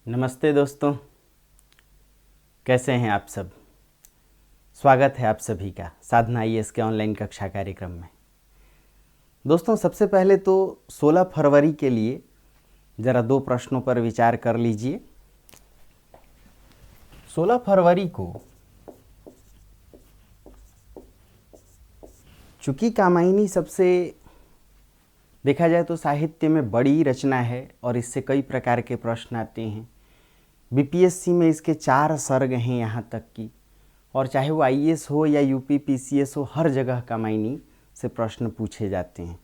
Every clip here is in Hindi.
नमस्ते दोस्तों, कैसे हैं आप सब। स्वागत है आप सभी का साधना आईएएस के ऑनलाइन कक्षा कार्यक्रम में। दोस्तों, सबसे पहले तो 16 फरवरी के लिए ज़रा दो प्रश्नों पर विचार कर लीजिए। 16 फरवरी को चूँकि कामायनी सबसे देखा जाए तो साहित्य में बड़ी रचना है और इससे कई प्रकार के प्रश्न आते हैं। बीपीएससी में इसके 4 सर्ग हैं यहाँ तक कि, और चाहे वो आईएएस हो या यूपी पीसीएस हो, हर जगह कामायनी से प्रश्न पूछे जाते हैं।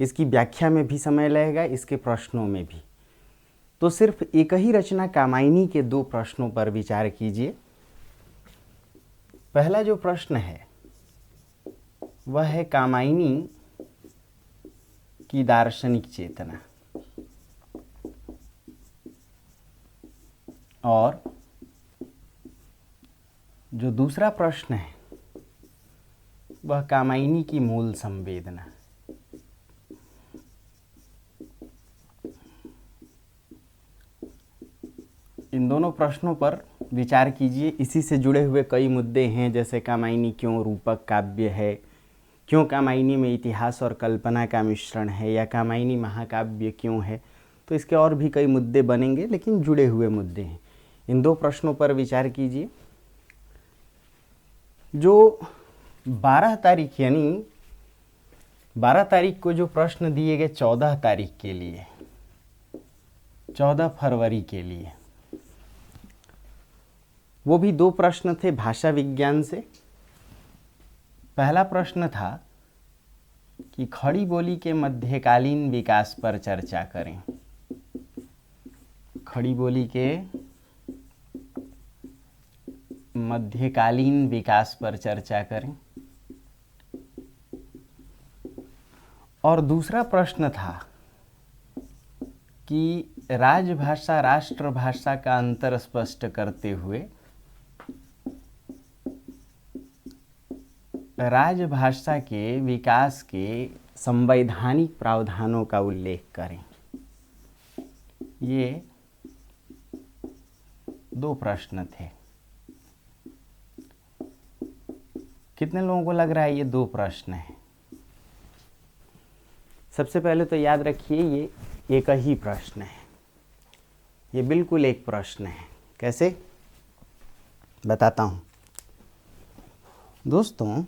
इसकी व्याख्या में भी समय लगेगा, इसके प्रश्नों में भी। तो सिर्फ एक ही रचना कामायनी के 2 प्रश्नों पर विचार कीजिए। पहला जो प्रश्न है वह है कामायनी की दार्शनिक चेतना, और जो दूसरा प्रश्न है वह कामायनी की मूल संवेदना। इन दोनों प्रश्नों पर विचार कीजिए। इसी से जुड़े हुए कई मुद्दे हैं, जैसे कामायनी क्यों रूपक काव्य है, क्यों कामायनी में इतिहास और कल्पना का मिश्रण है, या कामायनी महाकाव्य क्यों है। तो इसके और भी कई मुद्दे बनेंगे, लेकिन जुड़े हुए मुद्दे हैं। इन 2 प्रश्नों पर विचार कीजिए। जो 12 तारीख यानी 12 तारीख को जो प्रश्न दिए गए 14 तारीख के लिए, 14 फरवरी के लिए, वो भी 2 प्रश्न थे भाषा विज्ञान से। पहला प्रश्न था कि खड़ी बोली के मध्यकालीन विकास पर चर्चा करें। खड़ी बोली के मध्यकालीन विकास पर चर्चा करें। और दूसरा प्रश्न था कि राजभाषा राष्ट्रभाषा का अंतर स्पष्ट करते हुए राजभाषा के विकास के संवैधानिक प्रावधानों का उल्लेख करें। ये 2 प्रश्न थे। कितने लोगों को लग रहा है ये 2 प्रश्न हैं? सबसे पहले तो याद रखिए, ये एक ही प्रश्न है। ये बिल्कुल एक प्रश्न है। कैसे? बताता हूँ दोस्तों।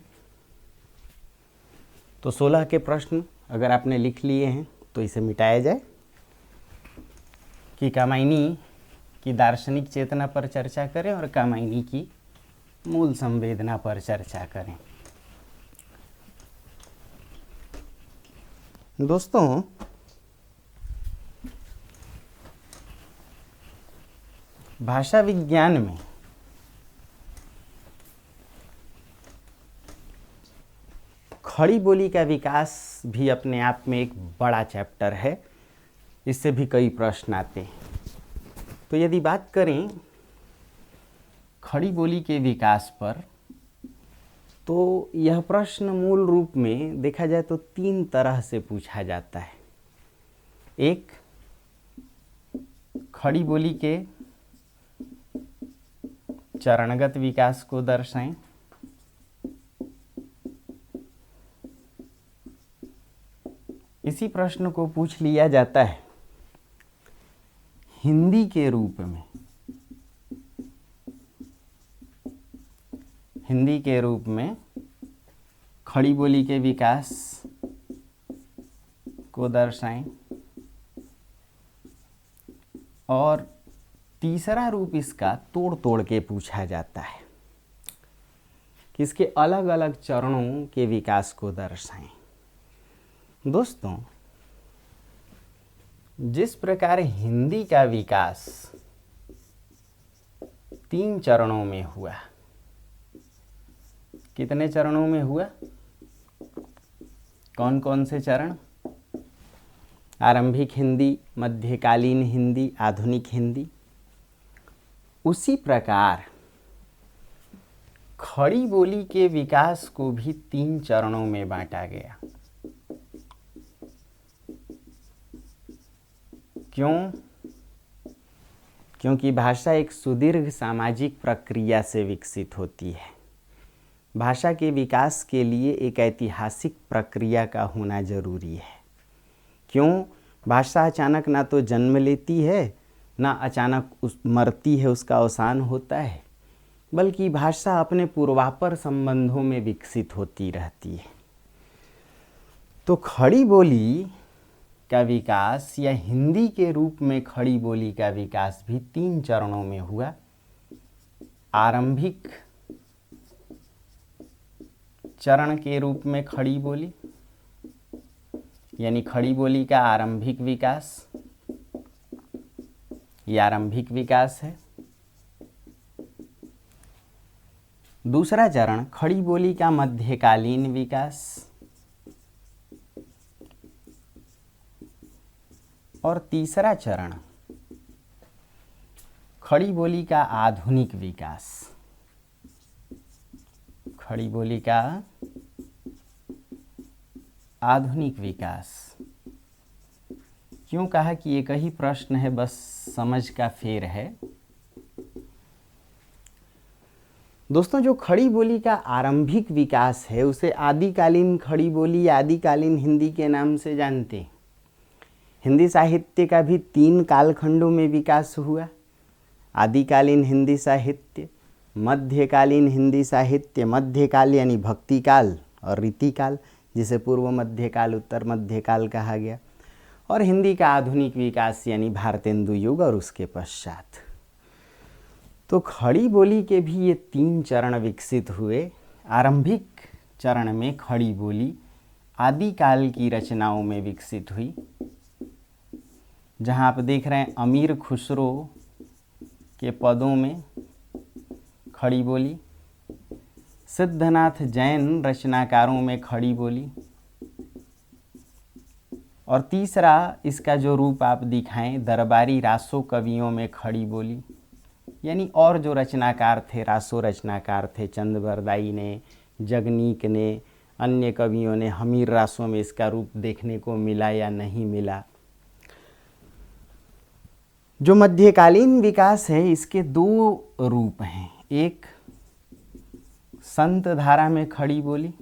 तो 16 के प्रश्न अगर आपने लिख लिए हैं तो इसे मिटाया जाए कि कामायनी की दार्शनिक चेतना पर चर्चा करें और कामायनी की मूल संवेदना पर चर्चा करें। दोस्तों, भाषा विज्ञान में खड़ी बोली का विकास भी अपने आप में एक बड़ा चैप्टर है। इससे भी कई प्रश्न आते हैं। तो यदि बात करें खड़ी बोली के विकास पर, तो यह प्रश्न मूल रूप में देखा जाए तो 3 तरह से पूछा जाता है। एक, खड़ी बोली के चरणगत विकास को दर्शाएं। इसी प्रश्न को पूछ लिया जाता है हिंदी के रूप में। हिंदी के रूप में खड़ी बोली के विकास को दर्शाएं। और तीसरा रूप इसका तोड़ तोड़ के पूछा जाता है कि इसके अलग अलग चरणों के विकास को दर्शाएं। दोस्तों, जिस प्रकार हिंदी का विकास 3 चरणों में हुआ। कितने चरणों में हुआ? कौन कौन से चरण? आरंभिक हिंदी, मध्यकालीन हिंदी, आधुनिक हिंदी। उसी प्रकार खड़ी बोली के विकास को भी 3 चरणों में बांटा गया। क्यों? क्योंकि भाषा एक सुदीर्घ सामाजिक प्रक्रिया से विकसित होती है। भाषा के विकास के लिए एक ऐतिहासिक प्रक्रिया का होना जरूरी है। क्यों? भाषा अचानक ना तो जन्म लेती है, ना अचानक मरती है, उसका अवसान होता है, बल्कि भाषा अपने पूर्वापर संबंधों में विकसित होती रहती है। तो खड़ी बोली का विकास या हिंदी के रूप में खड़ी बोली का विकास भी 3 चरणों में हुआ। आरंभिक चरण के रूप में खड़ी बोली, यानी खड़ी बोली का आरंभिक विकास, ये आरंभिक विकास है। दूसरा चरण खड़ी बोली का मध्यकालीन विकास, और तीसरा चरण खड़ी बोली का आधुनिक विकास। खड़ी बोली का आधुनिक विकास। क्यों कहा कि एक ही प्रश्न है, बस समझ का फेर है। दोस्तों, जो खड़ी बोली का आरंभिक विकास है उसे आदिकालीन खड़ी बोली या आदिकालीन हिंदी के नाम से जानते हैं। हिंदी साहित्य का भी 3 कालखंडों में विकास हुआ। आदिकालीन हिंदी साहित्य, मध्यकालीन हिंदी साहित्य, मध्यकाल यानी भक्ति काल और रीतिकाल, जिसे पूर्व मध्यकाल, उत्तर मध्यकाल कहा गया, और हिंदी का आधुनिक विकास यानी भारतेंदु युग और उसके पश्चात। तो खड़ी बोली के भी ये 3 चरण विकसित हुए। आरंभिक चरण में खड़ी बोली आदिकाल की रचनाओं में विकसित हुई, जहाँ आप देख रहे हैं अमीर खुसरो के पदों में खड़ी बोली, सिद्धनाथ जैन रचनाकारों में खड़ी बोली, और तीसरा इसका जो रूप आप दिखाएं दरबारी रासो कवियों में खड़ी बोली, यानी और जो रचनाकार थे, रासो रचनाकार थे, चंद बरदाई ने, जगनीक ने, अन्य कवियों ने, हमीर रासों में इसका रूप देखने को मिला या नहीं मिला। जो मध्यकालीन विकास है इसके 2 रूप हैं। एक संत धारा में खड़ी बोली,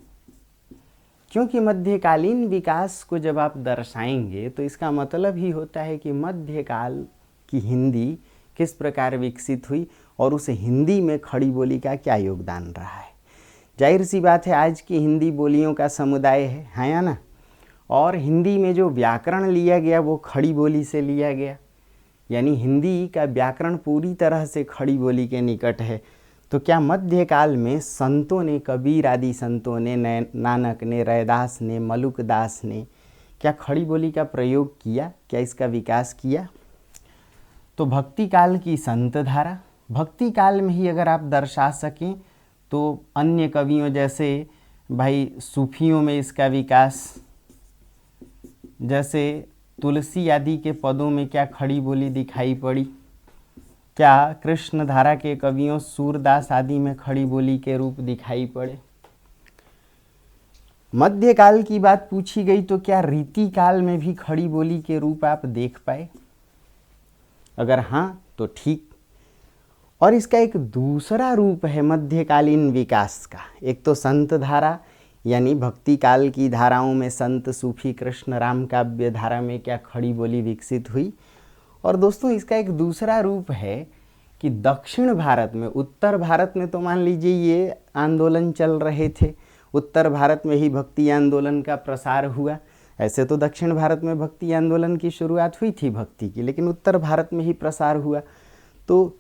क्योंकि मध्यकालीन विकास को जब आप दर्शाएंगे तो इसका मतलब ही होता है कि मध्यकाल की हिंदी किस प्रकार विकसित हुई और उस हिंदी में खड़ी बोली का क्या योगदान रहा है। जाहिर सी बात है, आज की हिंदी बोलियों का समुदाय है या ना, और हिंदी में जो व्याकरण लिया गया वो खड़ी बोली से लिया गया, यानी हिंदी का व्याकरण पूरी तरह से खड़ी बोली के निकट है। तो क्या मध्यकाल में संतों ने, कबीर आदि संतों ने, नानक ने, रैदास ने, मलुकदास ने क्या खड़ी बोली का प्रयोग किया, क्या इसका विकास किया? तो भक्ति काल की संत धारा, भक्ति काल में ही अगर आप दर्शा सकें तो अन्य कवियों जैसे भाई सूफियों में इसका विकास, जैसे तुलसी आदि के पदों में क्या खड़ी बोली दिखाई पड़ी? क्या कृष्ण धारा के कवियों सूरदास आदि में खड़ी बोली के रूप दिखाई पड़े? मध्यकाल की बात पूछी गई तो क्या रीति काल में भी खड़ी बोली के रूप आप देख पाए? अगर हाँ तो ठीक। और इसका एक दूसरा रूप है मध्यकालीन विकास का। एक तो संत धारा यानी भक्ति काल की धाराओं में संत, सूफी, कृष्ण, राम काव्य धारा में क्या खड़ी बोली विकसित हुई। और दोस्तों, इसका एक दूसरा रूप है कि दक्षिण भारत में, उत्तर भारत में तो मान लीजिए ये आंदोलन चल रहे थे, उत्तर भारत में ही भक्ति आंदोलन का प्रसार हुआ। ऐसे तो दक्षिण भारत में भक्ति आंदोलन की शुरुआत हुई थी भक्ति की, लेकिन उत्तर भारत में ही प्रसार हुआ। तो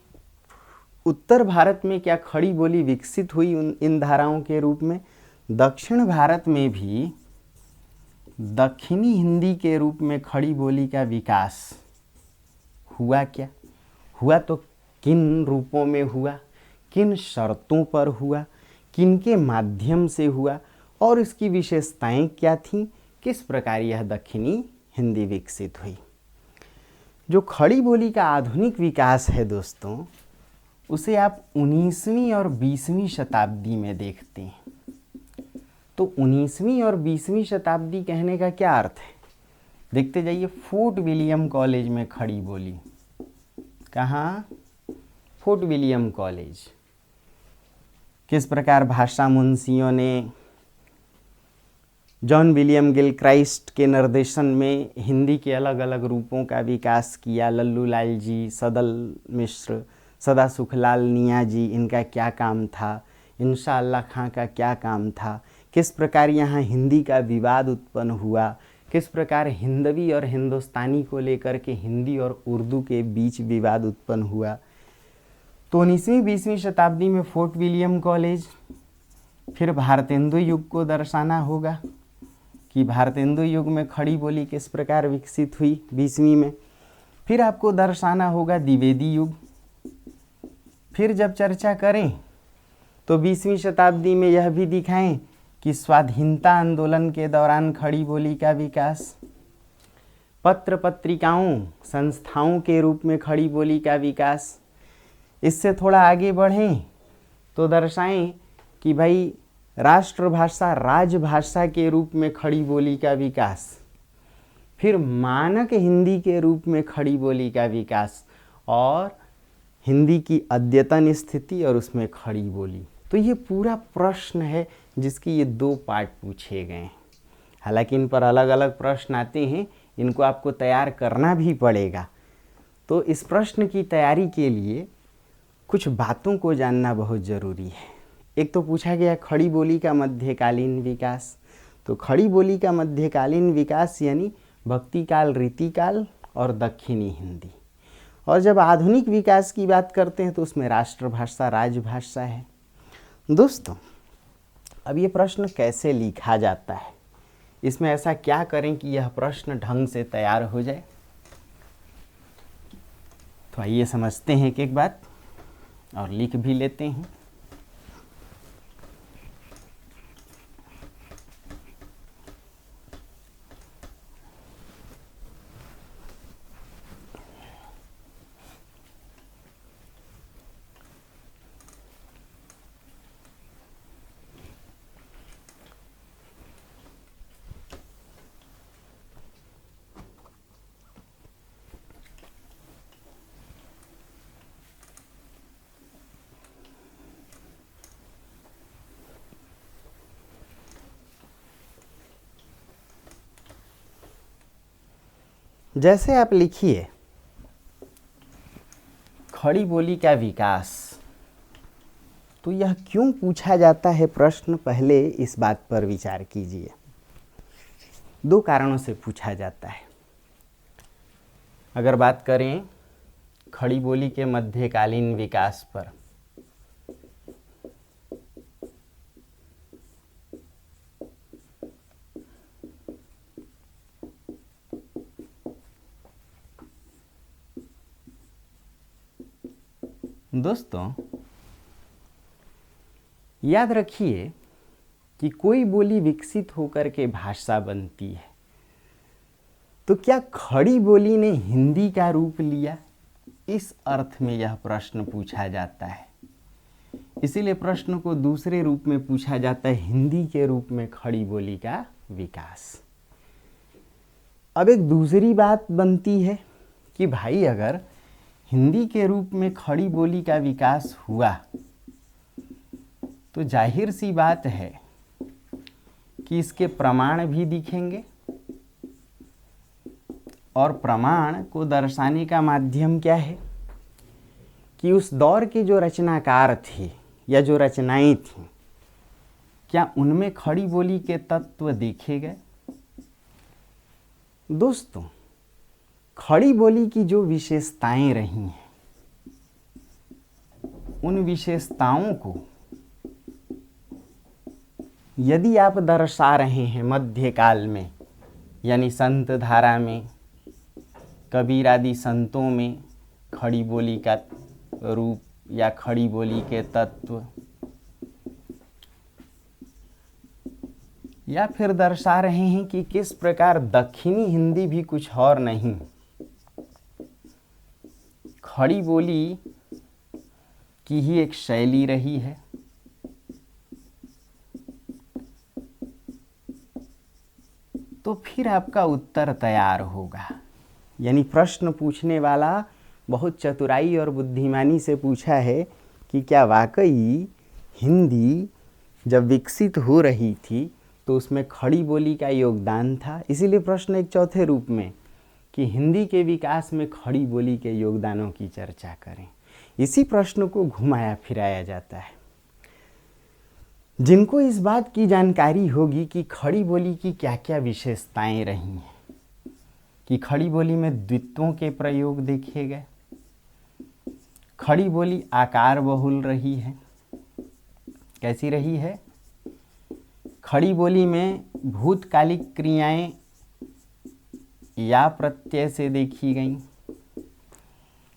उत्तर भारत में क्या खड़ी बोली विकसित हुई इन धाराओं के रूप में? दक्षिण भारत में भी दक्षिणी हिंदी के रूप में खड़ी बोली का विकास हुआ। क्या हुआ? तो किन रूपों में हुआ, किन शर्तों पर हुआ, किन के माध्यम से हुआ, और इसकी विशेषताएं क्या थीं, किस प्रकार यह दक्षिणी हिंदी विकसित हुई। जो खड़ी बोली का आधुनिक विकास है दोस्तों, उसे आप 19वीं और 20वीं शताब्दी में देखते हैं। तो 19वीं और 20वीं शताब्दी कहने का क्या अर्थ है? देखते जाइए। फोर्ट विलियम कॉलेज में खड़ी बोली, कहाँ? Fort William college. किस प्रकार भाषा मुंशियों ने जॉन विलियम गिलक्राइस्ट के निर्देशन में हिंदी के अलग अलग रूपों का विकास किया। लल्लू लाल जी, सदल मिश्र, सदा सुखलाल निया जी, इनका क्या काम था, इंशा अल्लाह खां का क्या काम था, किस प्रकार यहाँ हिंदी का विवाद उत्पन्न हुआ, किस प्रकार हिंदवी और हिंदुस्तानी को लेकर के हिंदी और उर्दू के बीच विवाद उत्पन्न हुआ। तो 19वीं-20वीं शताब्दी में फोर्ट विलियम कॉलेज। फिर भारतेंदु युग को दर्शाना होगा कि भारतेंदु युग में खड़ी बोली किस प्रकार विकसित हुई 20वीं में। फिर आपको दर्शाना होगा द्विवेदी युग। फिर जब चर्चा करें तो 20वीं शताब्दी में यह भी दिखाएं कि स्वाधीनता आंदोलन के दौरान खड़ी बोली का विकास, पत्र पत्रिकाओं संस्थाओं के रूप में खड़ी बोली का विकास। इससे थोड़ा आगे बढ़ें तो दर्शाएं कि भाई राष्ट्रभाषा राजभाषा के रूप में खड़ी बोली का विकास, फिर मानक हिंदी के रूप में खड़ी बोली का विकास, और हिंदी की अद्यतन स्थिति और उसमें खड़ी बोली। तो ये पूरा प्रश्न है जिसके ये 2 पार्ट पूछे गए हैं। हालांकि इन पर अलग अलग प्रश्न आते हैं, इनको आपको तैयार करना भी पड़ेगा। तो इस प्रश्न की तैयारी के लिए कुछ बातों को जानना बहुत ज़रूरी है। एक तो पूछा गया खड़ी बोली का मध्यकालीन विकास। तो खड़ी बोली का मध्यकालीन विकास यानी भक्ति काल, रीतिकाल और दक्षिणी हिंदी। और जब आधुनिक विकास की बात करते हैं तो उसमें राष्ट्रभाषा राजभाषा है। दोस्तों, अब ये प्रश्न कैसे लिखा जाता है, इसमें ऐसा क्या करें कि यह प्रश्न ढंग से तैयार हो जाए। तो आइए समझते हैं एक एक बात और लिख भी लेते हैं। जैसे आप लिखिए खड़ी बोली का विकास, तो यह क्यों पूछा जाता है प्रश्न, पहले इस बात पर विचार कीजिए। 2 कारणों से पूछा जाता है। अगर बात करें खड़ी बोली के मध्यकालीन विकास पर, दोस्तों याद रखिए कि कोई बोली विकसित होकर के भाषा बनती है, तो क्या खड़ी बोली ने हिंदी का रूप लिया? इस अर्थ में यह प्रश्न पूछा जाता है। इसीलिए प्रश्न को दूसरे रूप में पूछा जाता है, हिंदी के रूप में खड़ी बोली का विकास। अब एक दूसरी बात बनती है कि भाई अगर हिंदी के रूप में खड़ी बोली का विकास हुआ तो जाहिर सी बात है कि इसके प्रमाण भी दिखेंगे, और प्रमाण को दर्शाने का माध्यम क्या है कि उस दौर के जो रचनाकार थे या जो रचनाएं थीं, क्या उनमें खड़ी बोली के तत्व देखे गए? दोस्तों, खड़ी बोली की जो विशेषताएं रही हैं, उन विशेषताओं को यदि आप दर्शा रहे हैं मध्यकाल में, यानी संत धारा में, कबीर आदि संतों में खड़ी बोली का रूप या खड़ी बोली के तत्व, या फिर दर्शा रहे हैं कि किस प्रकार दक्षिणी हिंदी भी कुछ और नहीं, खड़ी बोली की ही एक शैली रही है, तो फिर आपका उत्तर तैयार होगा। यानी प्रश्न पूछने वाला बहुत चतुराई और बुद्धिमानी से पूछा है कि क्या वाकई हिंदी जब विकसित हो रही थी तो उसमें खड़ी बोली का योगदान था। इसीलिए प्रश्न एक चौथे रूप में कि हिंदी के विकास में खड़ी बोली के योगदानों की चर्चा करें। इसी प्रश्न को घुमाया फिराया जाता है। जिनको इस बात की जानकारी होगी कि खड़ी बोली की क्या क्या विशेषताएं रही हैं, कि खड़ी बोली में द्वित्वों के प्रयोग देखे गए, खड़ी बोली आकार बहुल रही है। कैसी रही है? खड़ी बोली में भूतकालिक क्रियाएं या प्रत्यय से देखी गई।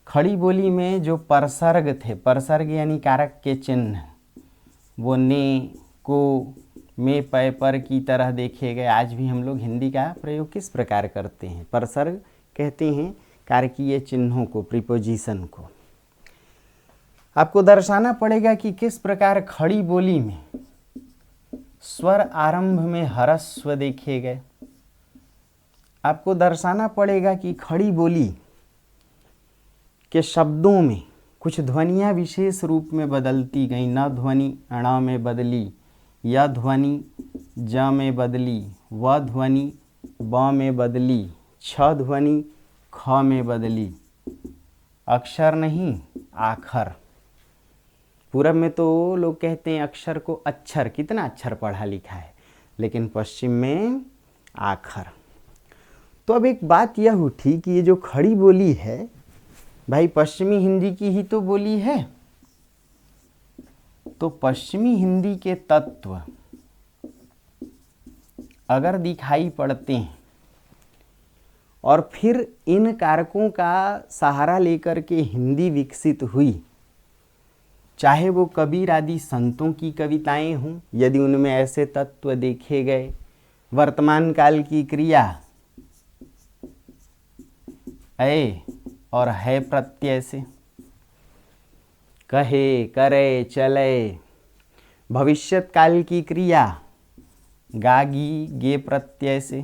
खड़ी बोली में जो परसर्ग थे, परसर्ग यानी कारक के चिन्ह, वो ने, को, में, पय, पर की तरह देखे गए। आज भी हम लोग हिंदी का प्रयोग किस प्रकार करते हैं? परसर्ग कहते हैं कारकीय चिन्हों को, प्रीपोजिशन को। आपको दर्शाना पड़ेगा कि किस प्रकार खड़ी बोली में स्वर आरंभ में ह्रस्व देखे गए। आपको दर्शाना पड़ेगा कि खड़ी बोली के शब्दों में कुछ ध्वनियाँ विशेष रूप में बदलती गई। न ध्वनि ण में बदली, य ध्वनि ज में बदली, व ध्वनि ब में बदली, छ ध्वनि ख में बदली। अक्षर नहीं, आखर। पूरब में तो लोग कहते हैं अक्षर को अक्षर, कितना अक्षर पढ़ा लिखा है, लेकिन पश्चिम में आखर। तो अब एक बात यह उठी कि ये जो खड़ी बोली है, भाई पश्चिमी हिंदी की ही तो बोली है, तो पश्चिमी हिंदी के तत्व अगर दिखाई पड़ते हैं और फिर इन कारकों का सहारा लेकर के हिंदी विकसित हुई, चाहे वो कबीर आदि संतों की कविताएं हों, यदि उनमें ऐसे तत्व देखे गए, वर्तमान काल की क्रिया ऐ और है प्रत्यय से, कहे, करे, चले, भविष्यत काल की क्रिया गागी, गे प्रत्यय से।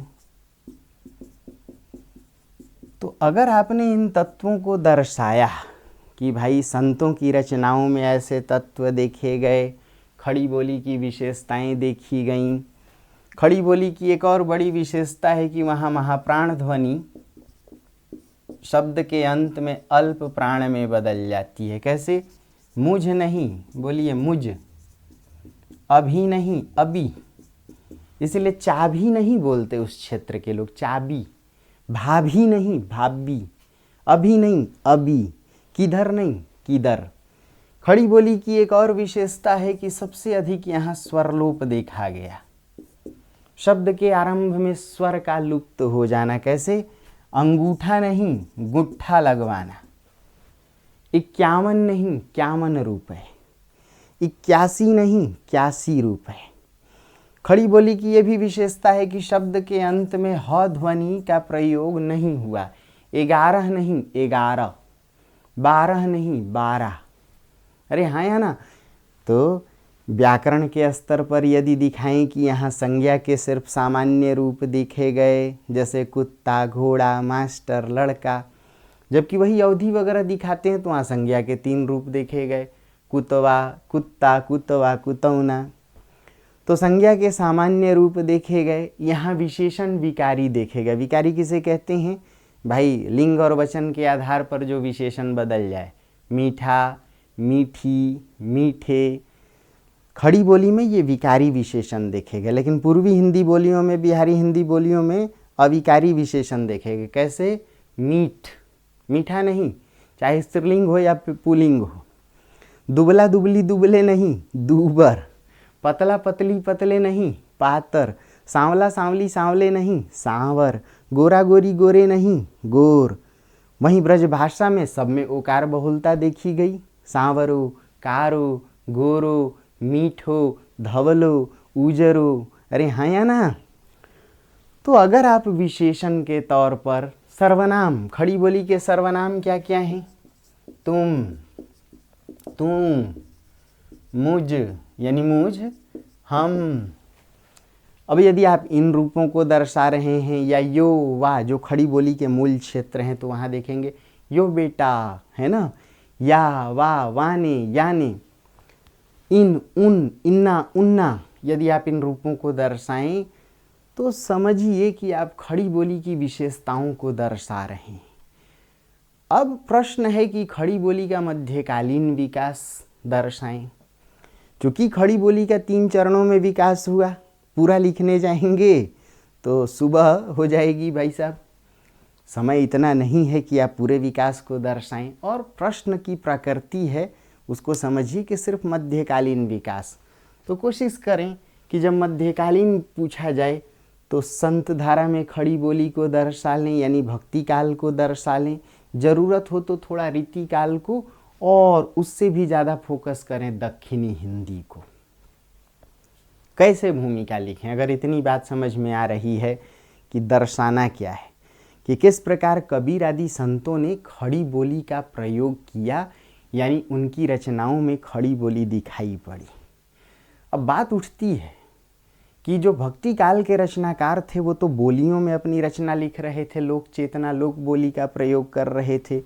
तो अगर आपने इन तत्वों को दर्शाया कि भाई संतों की रचनाओं में ऐसे तत्व देखे गए, खड़ी बोली की विशेषताएं देखी गईं। खड़ी बोली की एक और बड़ी विशेषता है कि वहाँ महाप्राण ध्वनि शब्द के अंत में अल्प प्राण में बदल जाती है। कैसे? मुझ नहीं, बोलिए मुझ, अभी नहीं, अभी। इसलिए चाबी नहीं बोलते उस क्षेत्र के लोग, चाबी। भाभी नहीं, भाभी। अभी नहीं, अभी। किधर नहीं, किधर। खड़ी बोली की एक और विशेषता है कि सबसे अधिक यहाँ स्वरलोप देखा गया। शब्द के आरंभ में स्वर का लुप्त हो जाना। कैसे? अंगूठा नहीं, गुट्ठा लगवाना। 51 नहीं, 51 रुपए। 81 नहीं, 81 रुपए। खड़ी बोली की यह भी विशेषता है कि शब्द के अंत में ह ध्वनि का प्रयोग नहीं हुआ। 11 नहीं, 11। 12 नहीं, 12। अरे हाँ या ना? तो व्याकरण के स्तर पर यदि दिखाएं कि यहाँ संज्ञा के सिर्फ सामान्य रूप देखे गए, जैसे कुत्ता, घोड़ा, मास्टर, लड़का, जबकि वही अवधि वगैरह दिखाते हैं तो वहाँ संज्ञा के 3 रूप देखे गए, कुतवा, कुत्ता, कुतवा, कुतौना। तो संज्ञा के सामान्य रूप देखे गए। यहाँ विशेषण विकारी देखे गए। विकारी किसे कहते हैं? भाई लिंग और वचन के आधार पर जो विशेषण बदल जाए। मीठा, मीठी, मीठे। खड़ी बोली में ये विकारी विशेषण देखे गए, लेकिन पूर्वी हिंदी बोलियों में, बिहारी हिंदी बोलियों में अविकारी विशेषण देखे गए। कैसे? मीठ, मीठा नहीं, चाहे स्त्रीलिंग हो या पुल्लिंग हो। दुबला, दुबली, दुबले नहीं, दूबर। पतला, पतली, पतले नहीं, पातर। सांवला, सांवली, सांवले नहीं, सांवर। गोरा, गोरी, गोरे नहीं, गोर। वहीं ब्रज भाषा में सब में ओकार बहुलता देखी गई। सांवरो, कारो, गोरो, मीठो, धवलो, उजरो। अरे हाँ या ना? तो अगर आप विशेषण के तौर पर सर्वनाम, खड़ी बोली के सर्वनाम क्या क्या हैं? तुम, तुम, मुझ यानी मुझ, हम। अब यदि आप इन रूपों को दर्शा रहे हैं, या यो, वा, जो खड़ी बोली के मूल क्षेत्र हैं, तो वहाँ देखेंगे यो बेटा, है ना, या, वा, वाने, याने, इन, उन, इन्ना, उन्ना, यदि आप इन रूपों को दर्शाएं तो समझिए कि आप खड़ी बोली की विशेषताओं को दर्शा रहे हैं। अब प्रश्न है कि खड़ी बोली का मध्यकालीन विकास दर्शाएं। चूंकि खड़ी बोली का 3 चरणों में विकास हुआ, पूरा लिखने जाएंगे तो सुबह हो जाएगी भाई साहब, समय इतना नहीं है कि आप पूरे विकास को दर्शाएं। और प्रश्न की प्रकृति है उसको समझिए कि सिर्फ मध्यकालीन विकास, तो कोशिश करें कि जब मध्यकालीन पूछा जाए तो संत धारा में खड़ी बोली को दर्शा लें, यानी भक्ति काल को दर्शा लें, ज़रूरत हो तो थोड़ा रीति काल को, और उससे भी ज़्यादा फोकस करें दक्षिणी हिंदी को। कैसे भूमिका लिखें, अगर इतनी बात समझ में आ रही है कि दर्शाना क्या है, कि किस प्रकार कबीर आदि संतों ने खड़ी बोली का प्रयोग किया, यानी उनकी रचनाओं में खड़ी बोली दिखाई पड़ी। अब बात उठती है कि जो भक्ति काल के रचनाकार थे वो तो बोलियों में अपनी रचना लिख रहे थे, लोक चेतना, लोक बोली का प्रयोग कर रहे थे।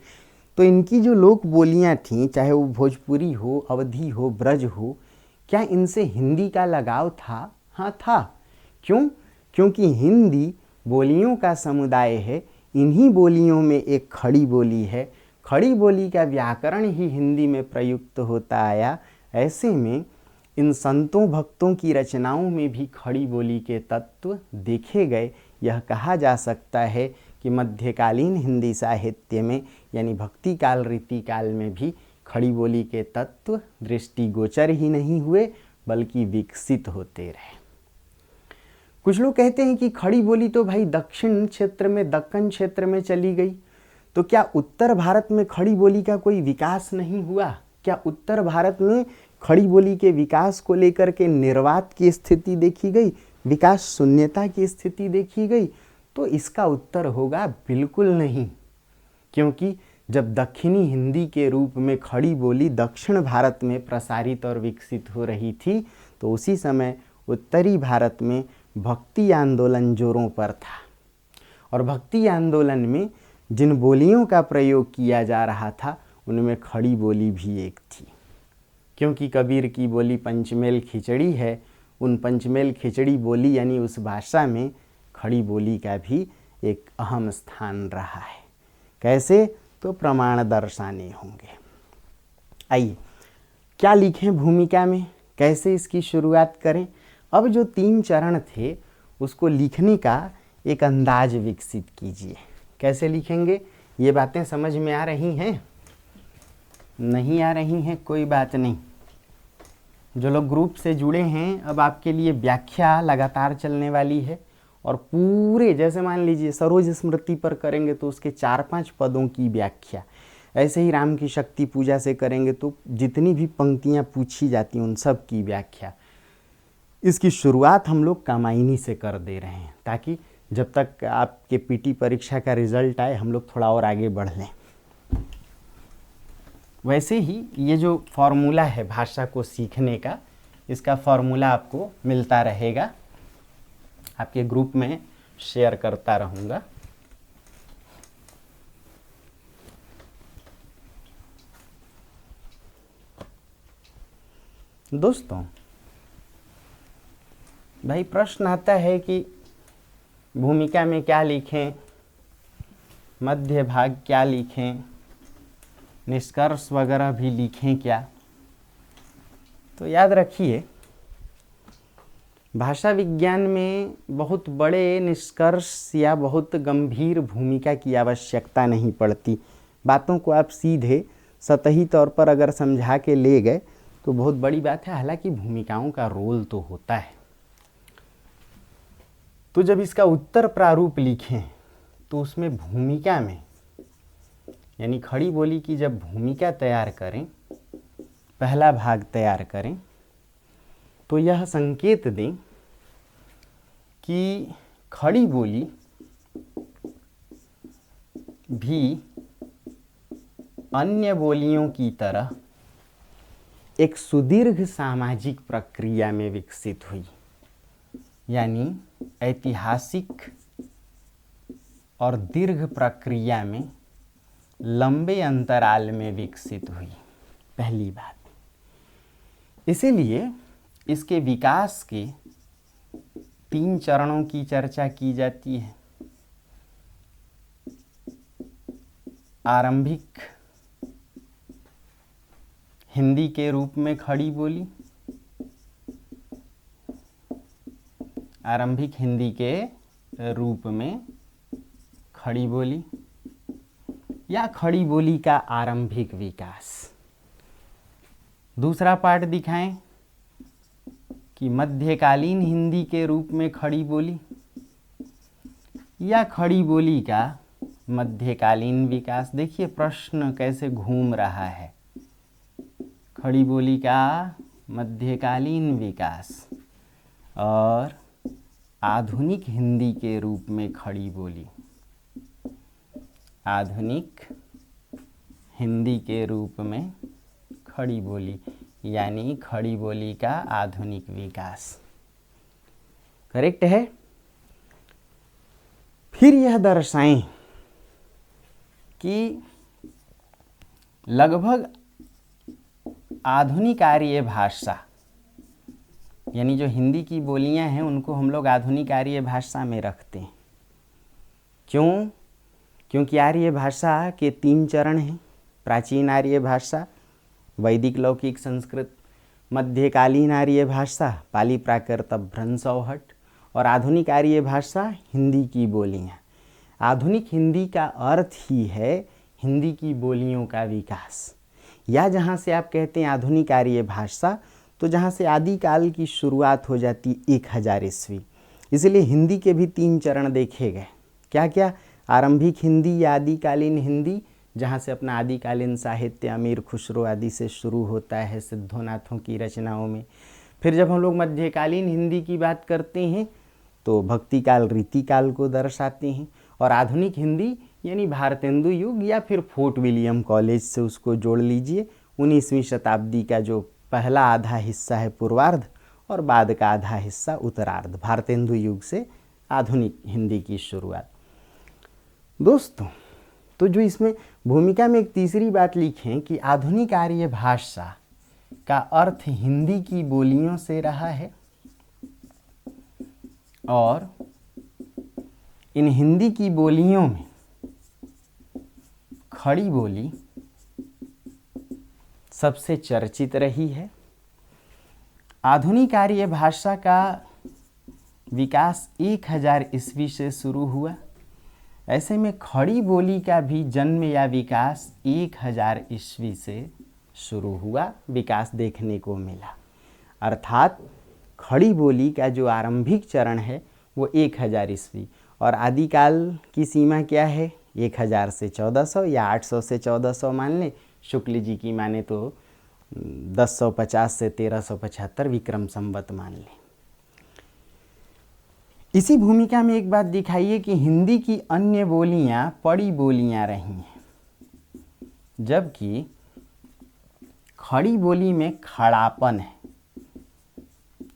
तो इनकी जो लोक बोलियाँ थीं, चाहे वो भोजपुरी हो, अवधी हो, ब्रज हो, क्या इनसे हिंदी का लगाव था? हाँ था। क्यों? क्योंकि हिंदी बोलियों का समुदाय है, इन्हीं बोलियों में एक खड़ी बोली है, खड़ी बोली का व्याकरण ही हिंदी में प्रयुक्त होता आया। ऐसे में इन संतों भक्तों की रचनाओं में भी खड़ी बोली के तत्व देखे गए। यह कहा जा सकता है कि मध्यकालीन हिंदी साहित्य में, यानी भक्ति काल रीति काल में भी खड़ी बोली के तत्व दृष्टिगोचर ही नहीं हुए बल्कि विकसित होते रहे। कुछ लोग कहते हैं कि खड़ी बोली तो भाई दक्षिण क्षेत्र में, दक्कन क्षेत्र में चली गई, तो क्या उत्तर भारत में खड़ी बोली का कोई विकास नहीं हुआ? क्या उत्तर भारत में खड़ी बोली के विकास को लेकर के निर्वात की स्थिति देखी गई, विकास शून्यता की स्थिति देखी गई? तो इसका उत्तर होगा बिल्कुल नहीं, क्योंकि जब दक्षिणी हिंदी के रूप में खड़ी बोली दक्षिण भारत में प्रसारित और विकसित हो रही थी, तो उसी समय उत्तरी भारत में भक्ति आंदोलन जोरों पर था। और भक्ति आंदोलन में जिन बोलियों का प्रयोग किया जा रहा था उनमें खड़ी बोली भी एक थी। क्योंकि कबीर की बोली पंचमेल खिचड़ी है, उन पंचमेल खिचड़ी बोली यानी उस भाषा में खड़ी बोली का भी एक अहम स्थान रहा है। कैसे? तो प्रमाण दर्शाने होंगे। आइए, क्या लिखें भूमिका में, कैसे इसकी शुरुआत करें? अब जो 3 चरण थे उसको लिखने का एक अंदाज विकसित कीजिए। कैसे लिखेंगे? ये बातें समझ में आ रही हैं? नहीं आ रही हैं कोई बात नहीं। जो लोग ग्रुप से जुड़े हैं, अब आपके लिए व्याख्या लगातार चलने वाली है, और पूरे, जैसे मान लीजिए सरोज स्मृति पर करेंगे तो उसके 4-5 पदों की व्याख्या, ऐसे ही राम की शक्ति पूजा से करेंगे तो जितनी भी पंक्तियां पूछी जाती हैं उन सब की व्याख्या। इसकी शुरुआत हम लोग कामायनी से कर दे रहे हैं, ताकि जब तक आपके पीटी परीक्षा का रिजल्ट आए हम लोग थोड़ा और आगे बढ़ लें। वैसे ही ये जो फॉर्मूला है भाषा को सीखने का, इसका फॉर्मूला आपको मिलता रहेगा, आपके ग्रुप में शेयर करता रहूँगा। दोस्तों, भाई प्रश्न आता है कि भूमिका में क्या लिखें, मध्य भाग क्या लिखें, निष्कर्ष वगैरह भी लिखें क्या? तो याद रखिए, भाषा विज्ञान में बहुत बड़े निष्कर्ष या बहुत गंभीर भूमिका की आवश्यकता नहीं पड़ती। बातों को आप सीधे सतही तौर पर अगर समझा के ले गए तो बहुत बड़ी बात है। हालांकि भूमिकाओं का रोल तो होता है। तो जब इसका उत्तर प्रारूप लिखें तो उसमें भूमिका में, यानी खड़ी बोली की जब भूमिका तैयार करें, पहला भाग तैयार करें, तो यह संकेत दें कि खड़ी बोली भी अन्य बोलियों की तरह एक सुदीर्घ सामाजिक प्रक्रिया में विकसित हुई, यानी ऐतिहासिक और दीर्घ प्रक्रिया में लंबे अंतराल में विकसित हुई, पहली बात। इसीलिए इसके विकास के 3 चरणों की चर्चा की जाती है। आरंभिक हिंदी के रूप में खड़ी बोली, आरंभिक हिंदी के रूप में खड़ी बोली या खड़ी बोली का आरंभिक विकास। दूसरा पार्ट दिखाएं कि मध्यकालीन हिंदी के रूप में खड़ी बोली या खड़ी बोली का मध्यकालीन विकास। देखिए प्रश्न कैसे घूम रहा है। खड़ी बोली का मध्यकालीन विकास और आधुनिक हिंदी के रूप में खड़ी बोली, आधुनिक हिंदी के रूप में खड़ी बोली, यानी खड़ी बोली का आधुनिक विकास। करेक्ट है। फिर यह दर्शाएं कि लगभग आधुनिक आर्य भाषा, यानी जो हिंदी की बोलियां हैं उनको हम लोग आधुनिक आर्य भाषा में रखते हैं। क्यों? क्योंकि आर्य भाषा के 3 चरण हैं। प्राचीन आर्य भाषा, वैदिक लौकिक संस्कृत, मध्यकालीन आर्य भाषा, पाली प्राकृत भ्रंश औहट, और आधुनिक आर्य भाषा हिंदी की बोलियां। आधुनिक हिंदी का अर्थ ही है हिंदी की बोलियों का विकास, या जहाँ से आप कहते हैं आधुनिक आर्य भाषा, तो जहाँ से आदिकाल की शुरुआत हो जाती 1000 ईस्वी। इसलिए हिंदी के भी 3 चरण देखे गए। क्या क्या? आरंभिक हिंदी या आदिकालीन हिंदी, जहाँ से अपना आदिकालीन साहित्य अमीर खुसरो आदि से शुरू होता है सिद्धोनाथों की रचनाओं में। फिर जब हम लोग मध्यकालीन हिंदी की बात करते हैं तो भक्तिकाल रीतिकाल को दर्शाते हैं। और आधुनिक हिंदी यानी भारतेंदु युग या फिर फोर्ट विलियम कॉलेज से उसको जोड़ लीजिए। 19वीं शताब्दी का जो पहला आधा हिस्सा है पूर्वार्ध और बाद का आधा हिस्सा उत्तरार्ध, भारतेंदु युग से आधुनिक हिंदी की शुरुआत। दोस्तों, तो जो इसमें भूमिका में एक तीसरी बात लिखें कि आधुनिक आर्य भाषा का अर्थ हिंदी की बोलियों से रहा है और इन हिंदी की बोलियों में खड़ी बोली सबसे चर्चित रही है। आधुनिक आर्य भाषा का विकास 1000 ईस्वी से शुरू हुआ। ऐसे में खड़ी बोली का भी जन्म या विकास 1000 ईस्वी से शुरू हुआ, विकास देखने को मिला। अर्थात खड़ी बोली का जो आरंभिक चरण है वो 1000 ईस्वी, और आदिकाल की सीमा क्या है? 1000 से 1400 या 800 से 1400 मान लें। शुक्ल जी की माने तो 1050 से 1375 विक्रम संवत मान लें। इसी भूमिका में एक बात दिखाइए कि हिंदी की अन्य बोलियां पड़ी बोलियां रही हैं, जबकि खड़ी बोली में खड़ापन है।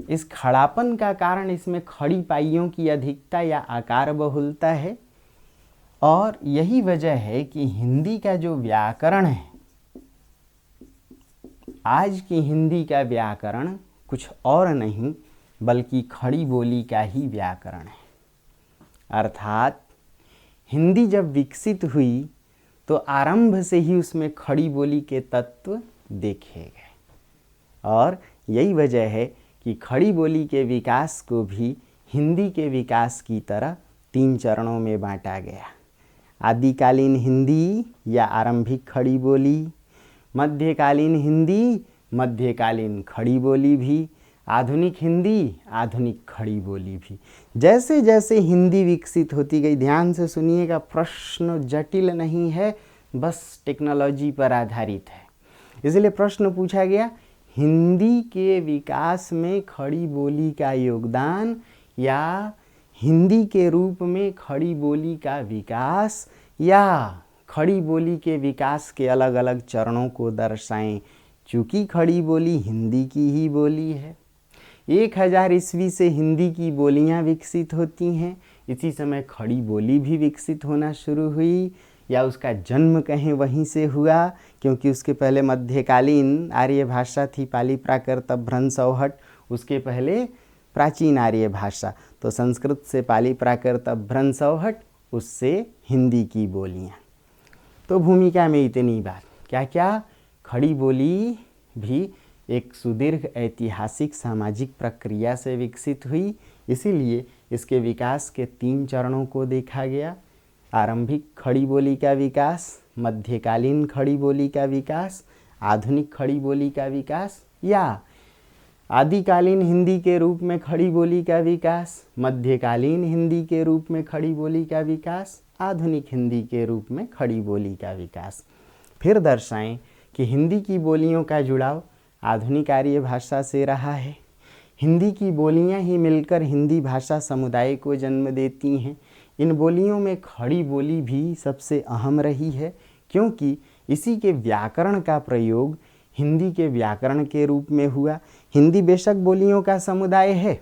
इस खड़ापन का कारण इसमें खड़ी पाइयों की अधिकता या आकार बहुलता है, और यही वजह है कि हिंदी का जो व्याकरण है, आज की हिंदी का व्याकरण कुछ और नहीं बल्कि खड़ी बोली का ही व्याकरण है। अर्थात हिंदी जब विकसित हुई तो आरंभ से ही उसमें खड़ी बोली के तत्व देखे गए, और यही वजह है कि खड़ी बोली के विकास को भी हिंदी के विकास की तरह 3 चरणों में बांटा गया। आदिकालीन हिंदी या आरंभिक खड़ी बोली, मध्यकालीन हिंदी, मध्यकालीन खड़ी बोली भी, आधुनिक हिंदी, आधुनिक खड़ी बोली भी। जैसे जैसे हिंदी विकसित होती गई, ध्यान से सुनिएगा, प्रश्न जटिल नहीं है, बस टेक्नोलॉजी पर आधारित है। इसलिए प्रश्न पूछा गया, हिंदी के विकास में खड़ी बोली का योगदान या हिंदी के रूप में खड़ी बोली का विकास या खड़ी बोली के विकास के अलग अलग चरणों को दर्शाएं। चूँकि खड़ी बोली हिंदी की ही बोली है, 1000 ईस्वी से हिंदी की बोलियां विकसित होती हैं, इसी समय खड़ी बोली भी विकसित होना शुरू हुई। या उसका जन्म कहें वहीं से हुआ, क्योंकि उसके पहले मध्यकालीन आर्य भाषा थी पाली प्राकृत भ्रंश अवहट, उसके पहले प्राचीन आर्य भाषा। तो संस्कृत से पाली प्राकृत भ्रंश अवहट, उससे हिंदी की बोलियाँ। तो भूमिका में इतनी बात। क्या क्या? खड़ी बोली भी एक सुदीर्घ ऐतिहासिक सामाजिक प्रक्रिया से विकसित हुई, इसीलिए इसके विकास के 3 चरणों को देखा गया। आरंभिक खड़ी बोली का विकास, मध्यकालीन खड़ी बोली का विकास, आधुनिक खड़ी बोली का विकास, या आदिकालीन हिंदी के रूप में खड़ी बोली का विकास, मध्यकालीन हिंदी के रूप में खड़ी बोली का विकास, आधुनिक हिंदी के रूप में खड़ी बोली का विकास। फिर दर्शाएं कि हिंदी की बोलियों का जुड़ाव आधुनिक आर्य भाषा से रहा है। हिंदी की बोलियां ही मिलकर हिंदी भाषा समुदाय को जन्म देती हैं। इन बोलियों में खड़ी बोली भी सबसे अहम रही है, क्योंकि इसी के व्याकरण का प्रयोग हिंदी के व्याकरण के रूप में हुआ। हिंदी बेशक बोलियों का समुदाय है,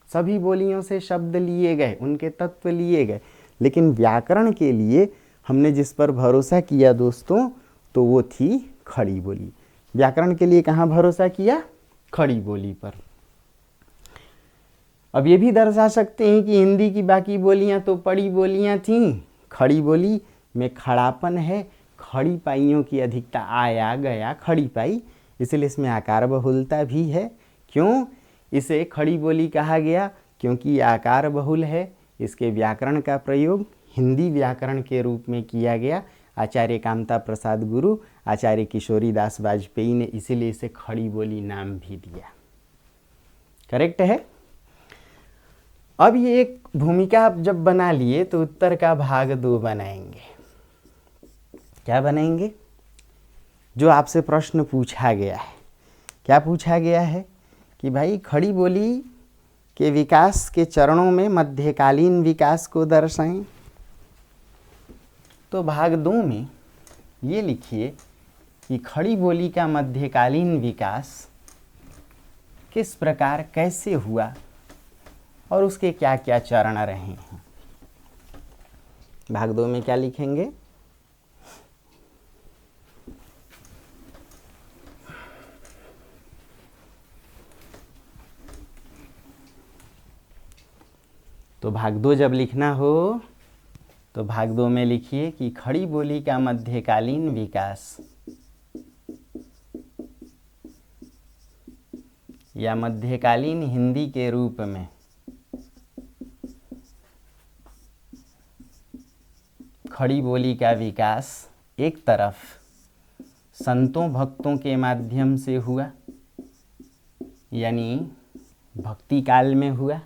सभी बोलियों से शब्द लिए गए, उनके तत्व लिए गए, लेकिन व्याकरण के लिए हमने जिस पर भरोसा किया दोस्तों, तो वो थी खड़ी बोली। व्याकरण के लिए कहाँ भरोसा किया? खड़ी बोली पर। अब ये भी दर्शा सकते हैं कि हिंदी की बाकी बोलियां तो पड़ी बोलियां थीं, खड़ी बोली में खड़ापन है, खड़ी पाइयों की अधिकता, आया गया खड़ी पाई, इसलिए इसमें आकार बहुलता भी है। क्यों इसे खड़ी बोली कहा गया? क्योंकि ये आकार बहुल है। इसके व्याकरण का प्रयोग हिंदी व्याकरण के रूप में किया गया। आचार्य कामता प्रसाद गुरु, आचार्य किशोरी दास वाजपेयी ने इसीलिए इसे खड़ी बोली नाम भी दिया। करेक्ट है। अब ये एक भूमिका आप जब बना लिए तो उत्तर का भाग 2 बनाएंगे। क्या बनाएंगे? जो आपसे प्रश्न पूछा गया है। क्या पूछा गया है? कि भाई खड़ी बोली के विकास के चरणों में मध्यकालीन विकास को दर्शाएं। तो भाग 2 में ये लिखिए कि खड़ी बोली का मध्यकालीन विकास किस प्रकार कैसे हुआ और उसके क्या क्या चरण रहे हैं। भाग 2 में क्या लिखेंगे? तो भाग 2 जब लिखना हो तो भाग 2 में लिखिए कि खड़ी बोली का मध्यकालीन विकास या मध्यकालीन हिंदी के रूप में खड़ी बोली का विकास एक तरफ संतों भक्तों के माध्यम से हुआ, यानी भक्ति काल में हुआ,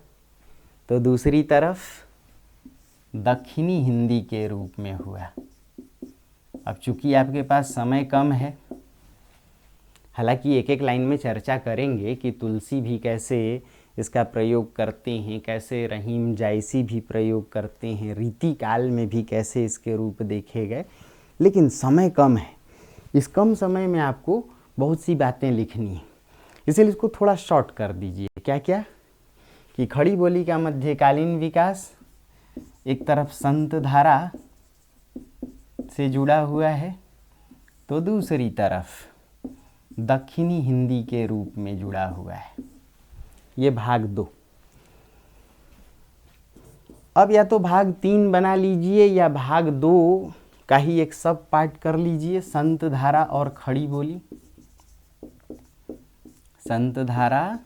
तो दूसरी तरफ दक्षिणी हिंदी के रूप में हुआ। अब चूंकि आपके पास समय कम है, हालांकि एक एक लाइन में चर्चा करेंगे कि तुलसी भी कैसे इसका प्रयोग करते हैं, कैसे रहीम जायसी भी प्रयोग करते हैं, रीति काल में भी कैसे इसके रूप देखे गए, लेकिन समय कम है। इस कम समय में आपको बहुत सी बातें लिखनी है, इसलिए इसको थोड़ा शॉर्ट कर दीजिए। क्या क्या? कि खड़ी बोली का मध्यकालीन विकास एक तरफ संत धारा से जुड़ा हुआ है, तो दूसरी तरफ दक्षिणी हिंदी के रूप में जुड़ा हुआ है। ये भाग 2। अब या तो भाग 3 बना लीजिए या भाग 2 का ही एक सब पार्ट कर लीजिए, संत धारा और खड़ी बोली। संत धारा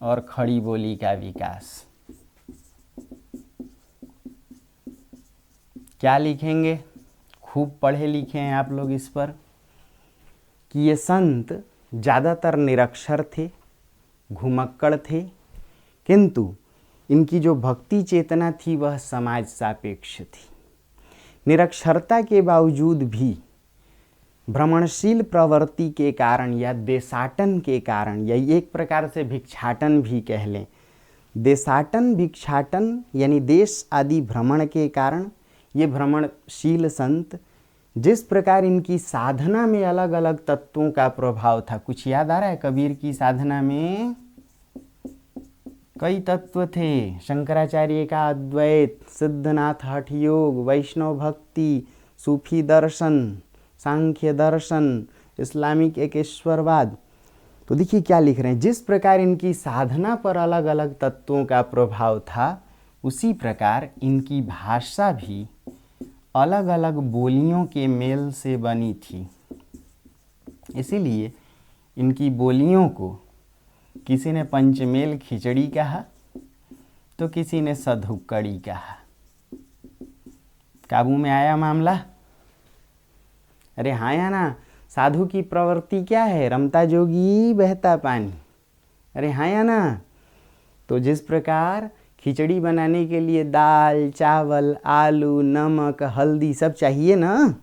और खड़ी बोली का विकास। क्या लिखेंगे? खूब पढ़े लिखे हैं आप लोग इस पर कि ये संत ज़्यादातर निरक्षर थे, घुमक्कड़ थे, किंतु इनकी जो भक्ति चेतना थी वह समाज सापेक्ष थी। निरक्षरता के बावजूद भी भ्रमणशील प्रवृत्ति के कारण या देशाटन के कारण, या एक प्रकार से भिक्षाटन भी कह लें, देशाटन भिक्षाटन यानी देश आदि भ्रमण के कारण ये भ्रमणशील संत जिस प्रकार इनकी साधना में अलग अलग तत्वों का प्रभाव था। कुछ याद आ रहा है कबीर की साधना में? कई तत्व थे। शंकराचार्य का अद्वैत, सिद्धनाथ हठ योग, वैष्णव भक्ति, सूफी दर्शन, सांख्य दर्शन, इस्लामिक एकेश्वरवाद। तो देखिए क्या लिख रहे हैं, जिस प्रकार इनकी साधना पर अलग अलग तत्वों का प्रभाव था, उसी प्रकार इनकी भाषा भी अलग अलग बोलियों के मेल से बनी थी। इसीलिए इनकी बोलियों को किसी ने पंचमेल खिचड़ी कहा तो किसी ने सधुक्कड़ी कहा। काबू में आया मामला? अरे हाँ या ना? साधु की प्रवृत्ति क्या है? रमता जोगी बहता पानी। अरे हाँ या ना? तो जिस प्रकार खिचड़ी बनाने के लिए दाल, चावल, आलू, नमक, हल्दी सब चाहिए ना,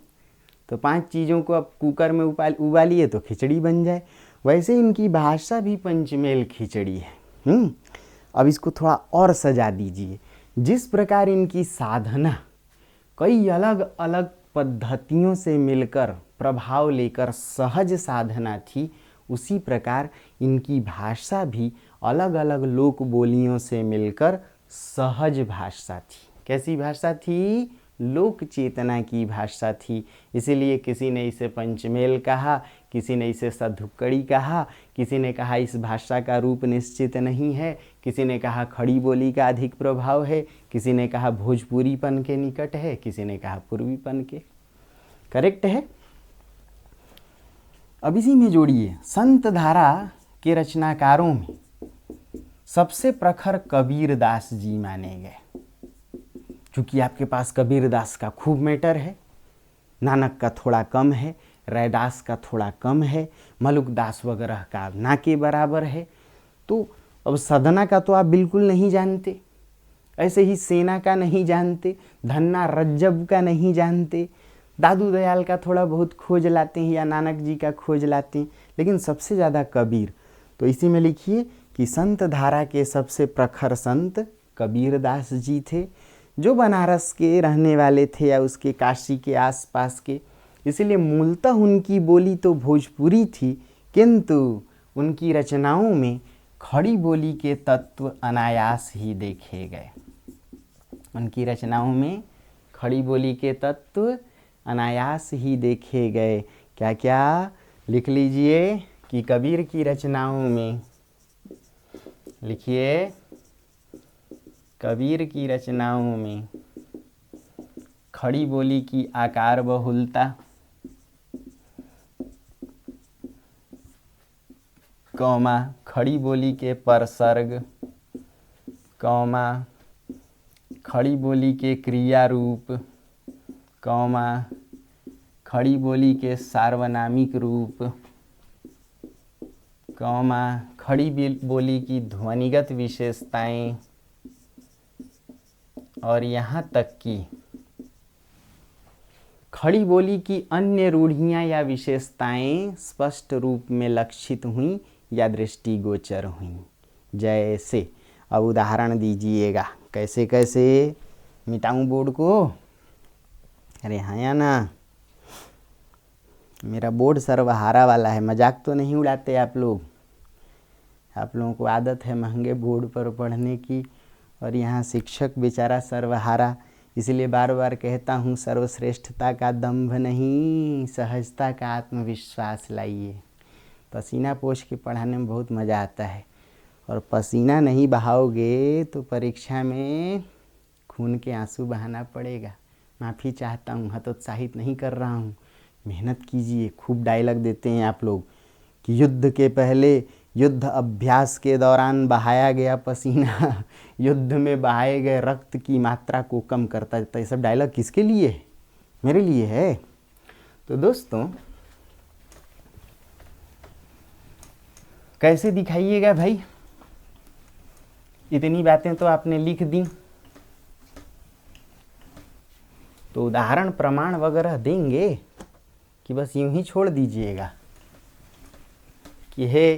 तो 5 चीज़ों को अब कुकर में उबालिए तो खिचड़ी बन जाए। वैसे इनकी भाषा भी पंचमेल खिचड़ी है। अब इसको थोड़ा और सजा दीजिए। जिस प्रकार इनकी साधना कई अलग अलग पद्धतियों से मिलकर प्रभाव लेकर सहज साधना थी, उसी प्रकार इनकी भाषा भी अलग अलग लोक बोलियों से मिलकर सहज भाषा थी। कैसी भाषा थी? लोक चेतना की भाषा थी। इसीलिए किसी ने इसे पंचमेल कहा, किसी ने इसे सधुक्कड़ी कहा, किसी ने कहा इस भाषा का रूप निश्चित नहीं है, किसी ने कहा खड़ी बोली का अधिक प्रभाव है, किसी ने कहा भोजपुरीपन के निकट है, किसी ने कहा पूर्वीपन के। करेक्ट है। अब इसी में जोड़िए, संत धारा के रचनाकारों में सबसे प्रखर कबीरदास जी माने गए। क्योंकि आपके पास कबीरदास का खूब मैटर है, नानक का थोड़ा कम है, रैदास का थोड़ा कम है, मलुकदास वगैरह का ना के बराबर है। तो अब सदना का तो आप बिल्कुल नहीं जानते, ऐसे ही सेना का नहीं जानते, धन्ना रज्जब का नहीं जानते, दादू दयाल का थोड़ा बहुत खोज लाते हैं या नानक जी का खोज लाते हैं, लेकिन सबसे ज़्यादा कबीर। तो इसी में लिखिए कि संत धारा के सबसे प्रखर संत कबीरदास जी थे, जो बनारस के रहने वाले थे या उसके काशी के आसपास के। इसलिए मूलतः उनकी बोली तो भोजपुरी थी, किंतु उनकी रचनाओं में खड़ी बोली के तत्व अनायास ही देखे गए। उनकी रचनाओं में खड़ी बोली के तत्व अनायास ही देखे गए। क्या क्या? लिख लीजिए कि कबीर की रचनाओं में, लिखिए, कबीर की रचनाओं में खड़ी बोली की आकार बहुलता, कौमा खड़ी बोली के परसर्ग, कौमा खड़ी बोली के क्रिया रूप, कौमा खड़ी बोली के सार्वनामिक रूप, कौमा खड़ी बोली की ध्वनिगत विशेषताएं, और यहाँ तक कि खड़ी बोली की अन्य रूढ़ियाँ या विशेषताएं स्पष्ट रूप में लक्षित हुई या दृष्टिगोचर हुई। जैसे, अब उदाहरण दीजिएगा। कैसे कैसे? मिटाऊं बोर्ड को? अरे हाँ या ना? मेरा बोर्ड सर्वहारा वाला है, मजाक तो नहीं उड़ाते आप लोग? आप लोगों को आदत है महंगे बोर्ड पर पढ़ने की, और यहाँ शिक्षक बेचारा सर्वहारा। इसलिए बार बार कहता हूँ, सर्वश्रेष्ठता का दंभ नहीं, सहजता का आत्मविश्वास लाइए। पसीना पोंछ के पढ़ाने में बहुत मज़ा आता है, और पसीना नहीं बहाओगे तो परीक्षा में खून के आंसू बहाना पड़ेगा। माफ़ी चाहता हूँ, हतोत्साहित नहीं कर रहा हूँ। मेहनत कीजिए। खूब डायलॉग देते हैं आप लोग कि युद्ध के पहले युद्ध अभ्यास के दौरान बहाया गया पसीना युद्ध में बहाए गए रक्त की मात्रा को कम करता है। ये सब डायलॉग किसके लिए है? मेरे लिए है। तो दोस्तों, कैसे दिखाइएगा भाई? इतनी बातें तो आपने लिख दी, तो उदाहरण प्रमाण वगैरह देंगे कि बस यूं ही छोड़ दीजिएगा कि हे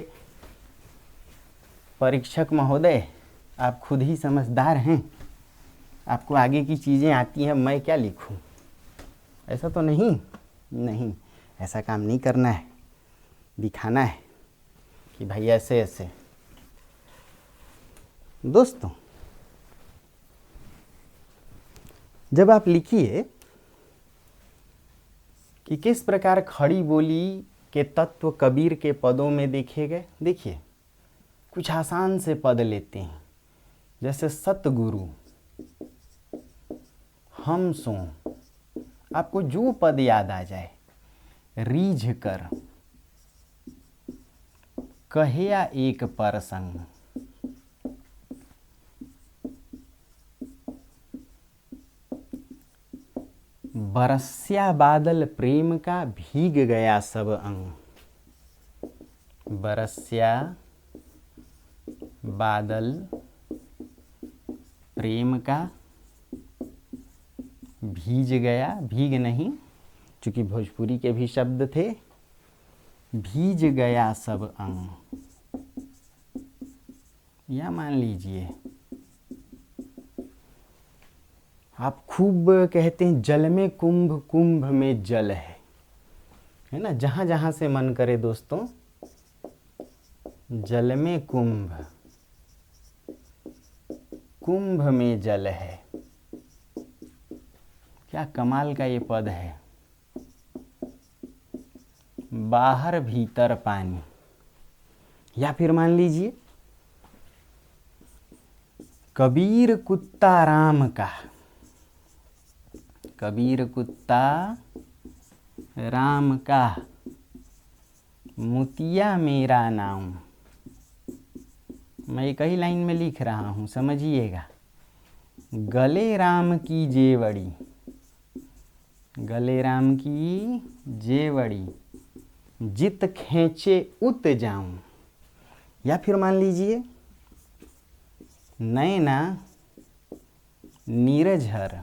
परीक्षक महोदय, आप खुद ही समझदार हैं, आपको आगे की चीज़ें आती हैं, मैं क्या लिखूं? ऐसा तो नहीं, ऐसा काम नहीं करना है। दिखाना है कि भाई ऐसे ऐसे। दोस्तों, जब आप लिखिए कि किस प्रकार खड़ी बोली के तत्व कबीर के पदों में देखे गए, देखिए कुछ आसान से पद लेते हैं, जैसे सतगुरु, हम सो, आपको जो पद याद आ जाए, रीझ कर, कहिया एक परसंग, बरस्या बादल प्रेम का, भीग गया सब अंग, बरस्या बादल प्रेम का, भीज गया, भीग नहीं, चूंकि भोजपुरी के भी शब्द थे, भीज गया सब अंग, या मान लीजिए आप खूब कहते हैं जल में कुंभ, कुंभ में जल है ना, जहां जहां से मन करे दोस्तों, जल में कुंभ, कुंभ में जल है। क्या कमाल का ये पद है। बाहर भीतर पानी, या फिर मान लीजिए कबीर कुत्ता राम का, कबीर कुत्ता राम का, मुतिया मेरा नाम। मैं एक ही लाइन में लिख रहा हूँ, समझिएगा। गले राम की जेवड़ी, गले राम की जेवड़ी, जित खींचे उत जाऊं। या फिर मान लीजिए नैना नीरझर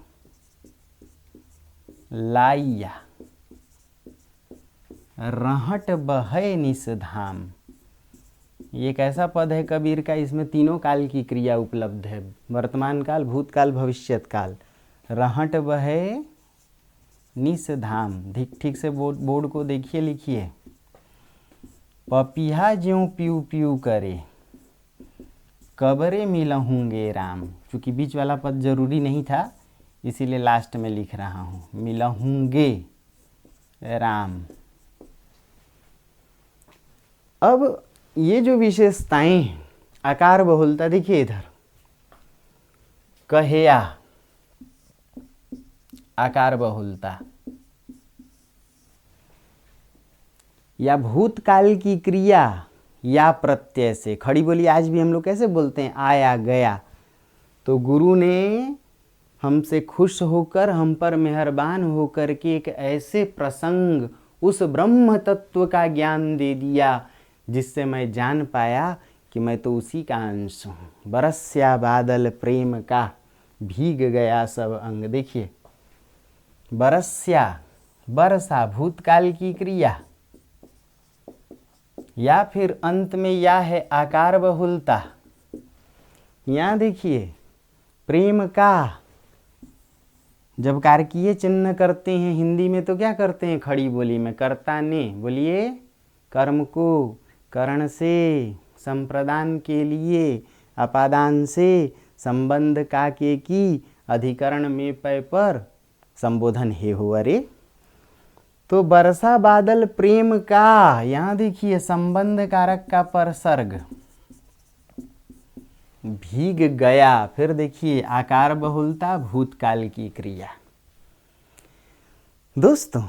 लाइया, रहट बहे निस धाम। ये एक ऐसा पद है कबीर का, इसमें तीनों काल की क्रिया उपलब्ध है, वर्तमान काल, भूतकाल, भविष्यत काल। रहट बहे निस धाम, ठीक से बोर्ड को देखिए, लिखिए। पपीहा ज्यों प्यू प्यू करे, कबरे मिलहूंगे राम। चूंकि बीच वाला पद जरूरी नहीं था, इसीलिए लास्ट में लिख रहा हूं, मिलहूंगे राम। अब ये जो विशेषताएं हैं, आकार बहुलता, देखिए इधर कहेया, आकार बहुलता, या भूतकाल की क्रिया या प्रत्यय से। खड़ी बोली आज भी हम लोग कैसे बोलते हैं, आया गया। तो गुरु ने हमसे खुश होकर, हम पर मेहरबान होकर के एक ऐसे प्रसंग, उस ब्रह्म तत्व का ज्ञान दे दिया जिससे मैं जान पाया कि मैं तो उसी का अंश हूँ। बरस्या बादल प्रेम का, भीग गया सब अंग। देखिए बरस्या, बरसा भूतकाल की क्रिया, या फिर अंत में या है आकार बहुलता। यहाँ देखिए प्रेम का, जब कारकीय चिन्ह करते हैं हिंदी में तो क्या करते हैं, खड़ी बोली में कर्ता ने, बोलिए, कर्म को करण से, संप्रदान के लिए, अपादान से, संबंध का के की, अधिकरण में पै पर, संबोधन हे हो। अरे तो बरसा बादल प्रेम का, यहाँ देखिए संबंध कारक का परसर्ग, भीग गया। फिर देखिए आकार बहुलता, भूतकाल की क्रिया। दोस्तों,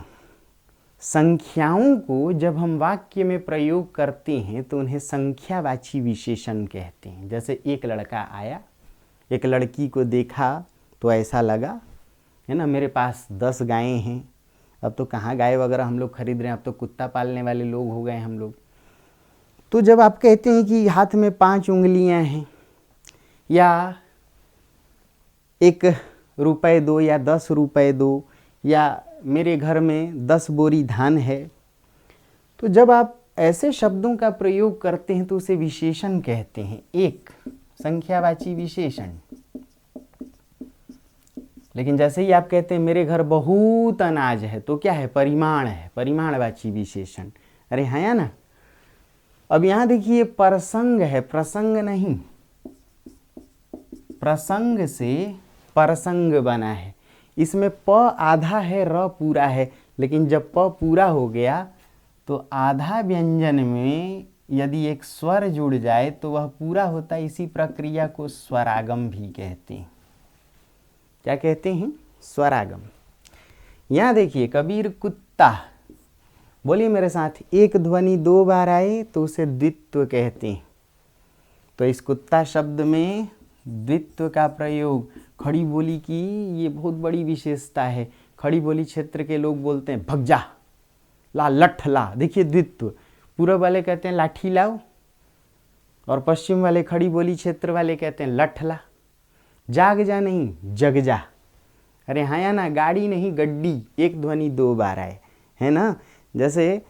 संख्याओं को जब हम वाक्य में प्रयोग करते हैं तो उन्हें संख्यावाची विशेषण कहते हैं। जैसे एक लड़का आया, एक लड़की को देखा तो ऐसा लगा, है ना, मेरे पास 10 गायें हैं। अब तो कहाँ गाय वगैरह हम लोग खरीद रहे हैं, अब तो कुत्ता पालने वाले लोग हो गए हम लोग। तो जब आप कहते हैं कि हाथ में 5 उंगलियां हैं, या 1 रुपये दो या 10 रुपये दो, या मेरे घर में 10 बोरी धान है, तो जब आप ऐसे शब्दों का प्रयोग करते हैं तो उसे विशेषण कहते हैं, एक संख्यावाची विशेषण। लेकिन जैसे ही आप कहते हैं मेरे घर बहुत अनाज है, तो क्या है, परिमाण है, परिमाणवाची विशेषण। अरे है ना। अब यहाँ देखिए प्रसंग है, प्रसंग नहीं। प्रसंग से परसंग बना है। इसमें प आधा है, र पूरा है, लेकिन जब प पूरा हो गया तो आधा व्यंजन में यदि एक स्वर जुड़ जाए तो वह पूरा होता है। इसी प्रक्रिया को स्वरागम भी कहते हैं। क्या कहते हैं? स्वरागम। यहाँ देखिए, कबीर कुत्ता, बोलिए मेरे साथ, एक ध्वनि दो बार आए तो उसे द्वित्व कहते हैं। तो इस कुत्ता शब्द में द्वित्व का प्रयोग, खड़ी बोली की ये बहुत बड़ी विशेषता है। खड़ी बोली क्षेत्र के लोग बोलते हैं भग जा, ला लठ ला। देखिए द्वित्व, पूर्व वाले कहते हैं लाठी लाओ और पश्चिम वाले खड़ी बोली क्षेत्र वाले कहते हैं लठ ला। जाग जा नहीं, जग जा। अरे हाँ या ना, गाड़ी नहीं गड्डी, एक ध्वनि दो बार आए, है ना। जैसे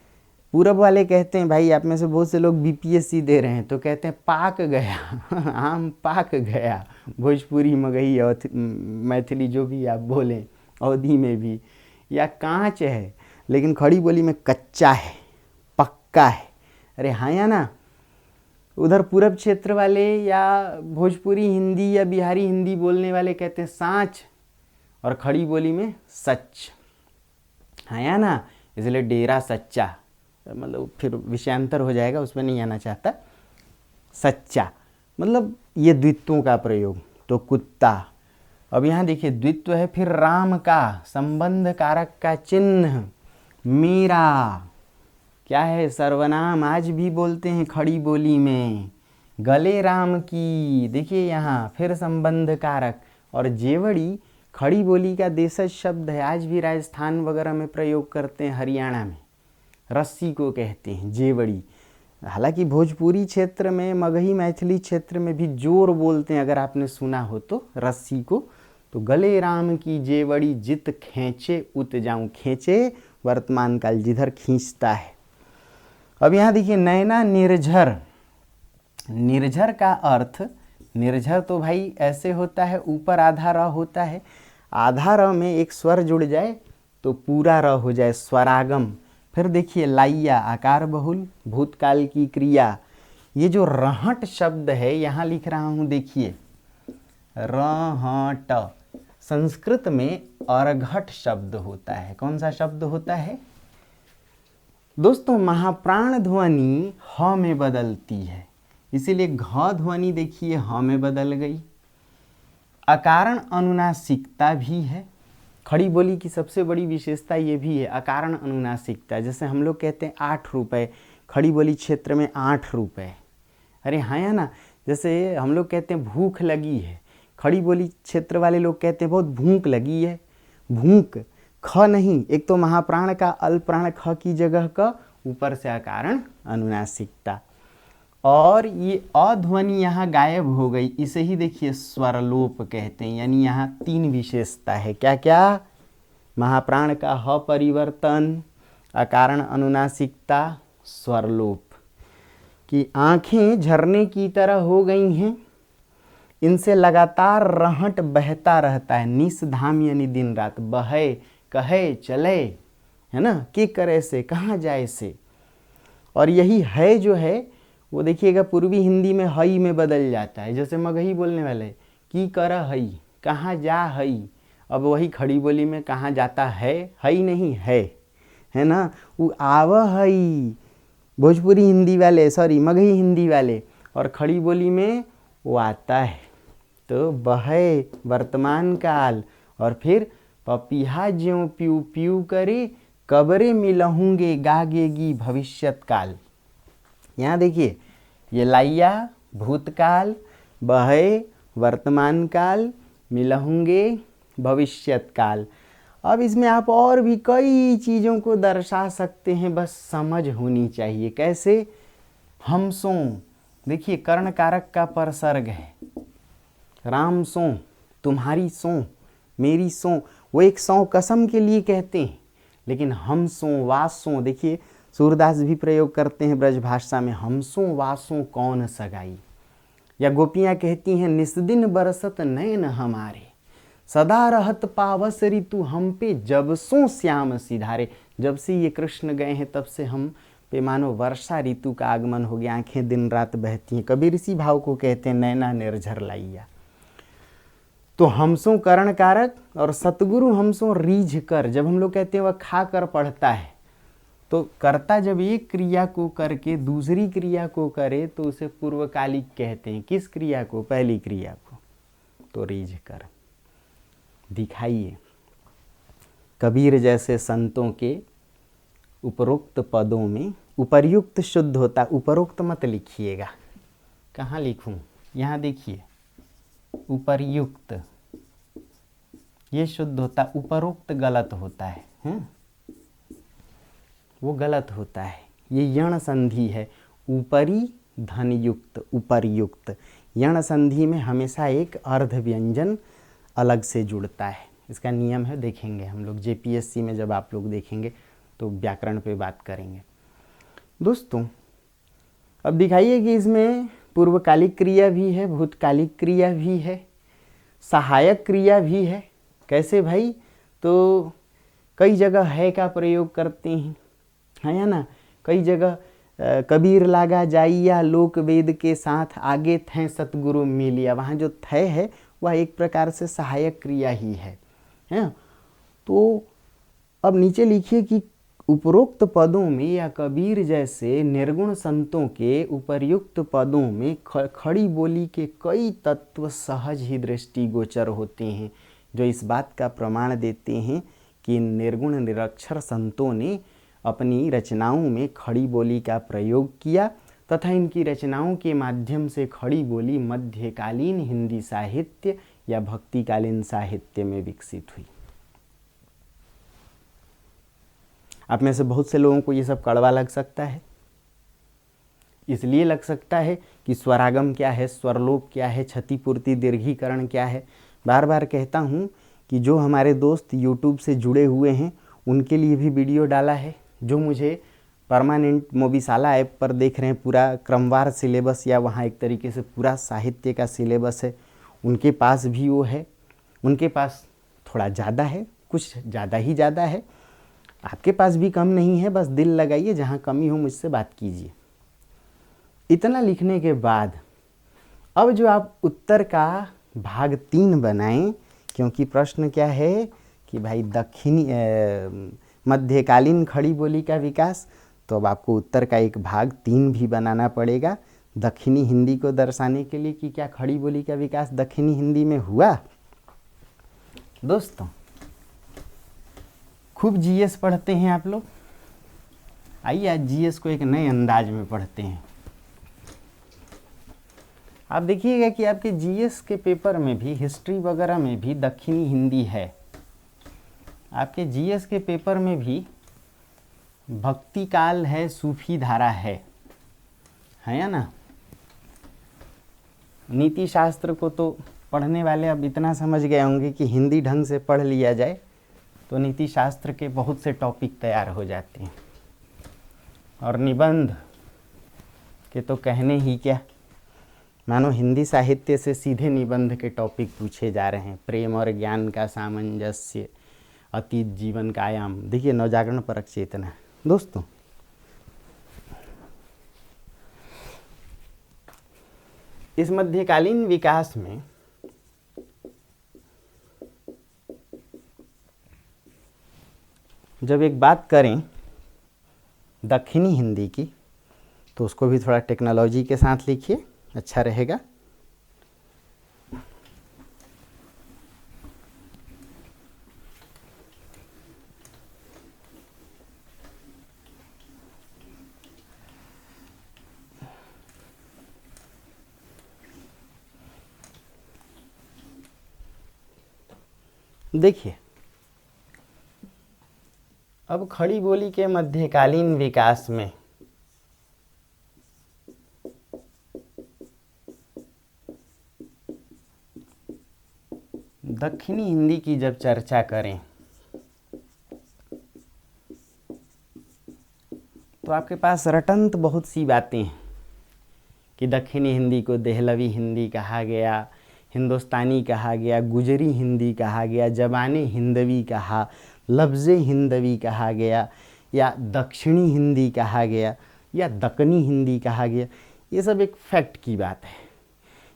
पूरब वाले कहते हैं, भाई आप में से बहुत से लोग बीपीएससी दे रहे हैं तो कहते हैं पाक गया, आम पाक गया। भोजपुरी, मगही और मैथिली जो भी आप बोलें, अवधी में भी, या कांच है, लेकिन खड़ी बोली में कच्चा है, पक्का है। अरे हाँ या ना। उधर पूरब क्षेत्र वाले या भोजपुरी हिंदी या बिहारी हिंदी बोलने वाले कहते हैं सांच, और खड़ी बोली में सच। हाँ या ना। इसलिए डेरा सच्चा, मतलब फिर विषयांतर हो जाएगा, उसमें नहीं आना चाहता। सच्चा मतलब ये द्वित्वों का प्रयोग। तो कुत्ता। अब यहाँ देखिए द्वित्व है, फिर राम का संबंध कारक का चिन्ह, मेरा क्या है? सर्वनाम। आज भी बोलते हैं खड़ी बोली में, गले राम की। देखिए यहाँ फिर संबंध कारक। और जेवड़ी खड़ी बोली का देशज शब्द है, आज भी राजस्थान वगैरह में प्रयोग करते हैं, हरियाणा में रस्सी को कहते हैं जेवड़ी। हालांकि भोजपुरी क्षेत्र में, मगही मैथिली क्षेत्र में भी जोर बोलते हैं, अगर आपने सुना हो तो, रस्सी को। तो गले राम की जेवड़ी जित खींचे उत जाऊं। खींचे वर्तमान काल, जिधर खींचता है। अब यहाँ देखिए नैना निर्झर। निर्झर का अर्थ, निर्झर तो भाई ऐसे होता है, ऊपर आधा र होता है, आधा र में एक स्वर जुड़ जाए तो पूरा र हो जाए, स्वरागम। फिर देखिए लाइया, आकार बहुल, भूतकाल की क्रिया। ये जो रहट शब्द है यहाँ लिख रहा हूँ, देखिए रहट, संस्कृत में अर्घट शब्द होता है। कौन सा शब्द होता है दोस्तों? महाप्राण ध्वनि ह में बदलती है, इसीलिए घ ध्वनि देखिए ह में बदल गई। अकारण अनुनासिकता भी है। खड़ी बोली की सबसे बड़ी विशेषता ये भी है, अकारण अनुनासिकता। जैसे हम लोग कहते हैं 8 रुपये, खड़ी बोली क्षेत्र में 8 रुपये। अरे हाँ या ना। जैसे हम लोग कहते हैं भूख लगी है, खड़ी बोली क्षेत्र वाले लोग कहते हैं बहुत भूख लगी है। भूख, ख नहीं, एक तो महाप्राण का अल्पप्राण ख की जगह का, ऊपर से अकारण अनुनासिकता। और ये अध्वनि यहाँ गायब हो गई, इसे ही देखिए स्वरलोप कहते हैं। यानी यहाँ 3 विशेषता है। क्या क्या? महाप्राण का ह परिवर्तन, अकारण अनुनासिकता, स्वरलोप। कि आंखें झरने की तरह हो गई हैं, इनसे लगातार रहट बहता रहता है। निस धाम यानी दिन रात, बहे, कहे, चले, है ना, कि करे से, कहाँ जाए से। और यही है जो है वो देखिएगा पूर्वी हिंदी में हई में बदल जाता है। जैसे मगही बोलने वाले की कर हई, कहाँ जा हई। अब वही खड़ी बोली में कहाँ जाता है, हई नहीं है ना। वो आव हई, भोजपुरी हिंदी वाले, सॉरी मगही हिंदी वाले, और खड़ी बोली में वो आता है। तो बहे वर्तमान काल, और फिर पपीहा ज्यों प्यू प्यू करे, कबरे मिलहूंगे गागेगी भविष्यत काल। यहाँ देखिए ये लाइया भूतकाल, बहे वर्तमान काल, मिलहूंगे भविष्यत काल। अब इसमें आप और भी कई चीज़ों को दर्शा सकते हैं, बस समझ होनी चाहिए। कैसे? हम सो, देखिए कर्ण कारक का परसर्ग है। राम सो, तुम्हारी सो, मेरी सो, वो एक सौ कसम के लिए कहते हैं। लेकिन हम सो, वासों, देखिए सूरदास भी प्रयोग करते हैं ब्रज भाषा में, हमसों वासों कौन सगाई। या गोपियाँ कहती हैं निस्दिन बरसत नैन हमारे, सदा रहत पावस ऋतु हम पे, जब सो श्याम सिधारे। जब से ये कृष्ण गए हैं तब से हम पे मानो वर्षा ऋतु का आगमन हो गया, आंखें दिन रात बहती हैं। कबीर इसी भाव को कहते हैं नैना निर्झर लाइया। तो हमसों करण कारक और सतगुरु हमसों रीझ कर, जब हम लोग कहते हैं वह खा कर पढ़ता है, तो कर्ता जब एक क्रिया को करके दूसरी क्रिया को करे तो उसे पूर्वकालिक कहते हैं। किस क्रिया को? पहली क्रिया को। तो रीझ कर दिखाइए। कबीर जैसे संतों के उपरोक्त पदों में उपर्युक्त शुद्ध होता, उपरोक्त मत लिखिएगा। कहाँ लिखूं? यहाँ देखिए, उपर्युक्त ये शुद्ध होता, उपरोक्त गलत होता है, वो गलत होता है। ये यण संधि है, ऊपरी धनयुक्त, उपर्युक्त। यण संधि में हमेशा एक अर्ध व्यंजन अलग से जुड़ता है। इसका नियम है, देखेंगे हम लोग जेपीएससी में, जब आप लोग देखेंगे तो व्याकरण पे बात करेंगे। दोस्तों अब दिखाइए कि इसमें पूर्वकालिक क्रिया भी है, भूतकालिक क्रिया भी है, सहायक क्रिया भी है। कैसे भाई? तो कई जगह है का प्रयोग करते हैं, है ना। कई जगह कबीर लागा जाइया लोक वेद के साथ आगे थे सतगुरु मिलिया, वहाँ जो थे है वह एक प्रकार से सहायक क्रिया ही है। तो अब नीचे लिखिए कि उपरोक्त पदों में या कबीर जैसे निर्गुण संतों के उपर्युक्त पदों में खड़ी बोली के कई तत्व सहज ही दृष्टिगोचर होते हैं, जो इस बात का प्रमाण देते हैं कि निर्गुण निरक्षर संतों ने अपनी रचनाओं में खड़ी बोली का प्रयोग किया तथा इनकी रचनाओं के माध्यम से खड़ी बोली मध्यकालीन हिंदी साहित्य या भक्तिकालीन साहित्य में विकसित हुई। आप में से बहुत से लोगों को ये सब कड़वा लग सकता है। इसलिए लग सकता है कि स्वरागम क्या है, स्वरलोप क्या है, क्षतिपूर्ति दीर्घीकरण क्या है। बार बार कहता हूँ कि जो हमारे दोस्त यूट्यूब से जुड़े हुए हैं उनके लिए भी वीडियो डाला है। जो मुझे परमानेंट मोबीशाला ऐप पर देख रहे हैं, पूरा क्रमवार सिलेबस या वहाँ एक तरीके से पूरा साहित्य का सिलेबस है, उनके पास भी वो है। उनके पास थोड़ा ज़्यादा है, कुछ ज़्यादा ही ज़्यादा है। आपके पास भी कम नहीं है, बस दिल लगाइए, जहाँ कमी हो मुझसे बात कीजिए। इतना लिखने के बाद अब जो आप उत्तर का भाग 3 बनाएं, क्योंकि प्रश्न क्या है कि भाई दक्षिणी मध्यकालीन खड़ी बोली का विकास, तो अब आपको उत्तर का एक भाग 3 भी बनाना पड़ेगा दक्षिणी हिंदी को दर्शाने के लिए कि क्या खड़ी बोली का विकास दक्षिणी हिंदी में हुआ। दोस्तों खूब जीएस पढ़ते हैं आप लोग, आइए आज जीएस को एक नए अंदाज में पढ़ते हैं। आप देखिएगा कि आपके जीएस के पेपर में भी, हिस्ट्री वगैरह में भी दक्षिणी हिंदी है। आपके जीएस के पेपर में भी भक्ति काल है, सूफी धारा है ना। नीति शास्त्र को तो पढ़ने वाले अब इतना समझ गए होंगे कि हिंदी ढंग से पढ़ लिया जाए तो नीति शास्त्र के बहुत से टॉपिक तैयार हो जाते हैं। और निबंध के तो कहने ही क्या, मानो हिंदी साहित्य से सीधे निबंध के टॉपिक पूछे जा रहे हैं। प्रेम और ज्ञान का सामंजस्य, अतीत जीवन का आयाम। देखिए नवजागरण परक चेतना। दोस्तों इस मध्यकालीन विकास में जब एक बात करें दक्षिणी हिंदी की, तो उसको भी थोड़ा टेक्नोलॉजी के साथ लिखिए, अच्छा रहेगा। देखिए अब खड़ी बोली के मध्यकालीन विकास में दक्षिणी हिंदी की जब चर्चा करें तो आपके पास रटंत बहुत सी बातें हैं कि दक्षिणी हिंदी को देहलवी हिंदी कहा गया, हिंदुस्तानी कहा गया, गुजरी हिंदी कहा गया, जबाने हिंदवी कहा, लफ्ज़े हिंदवी कहा गया, या दक्षिणी हिंदी कहा गया, या दक्कनी हिंदी कहा गया। ये सब एक फैक्ट की बात है।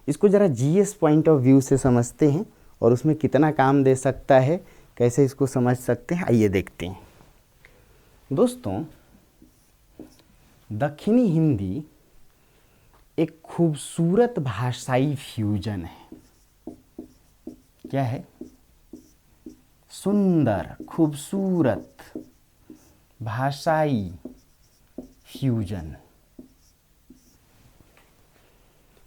इसको ज़रा जीएस पॉइंट ऑफ व्यू से समझते हैं और उसमें कितना काम दे सकता है, कैसे इसको समझ सकते हैं, आइए देखते हैं। दोस्तों, दक्षिणी हिंदी एक खूबसूरत भाषाई फ्यूजन है। क्या है? सुंदर, खूबसूरत भाषाई फ्यूजन,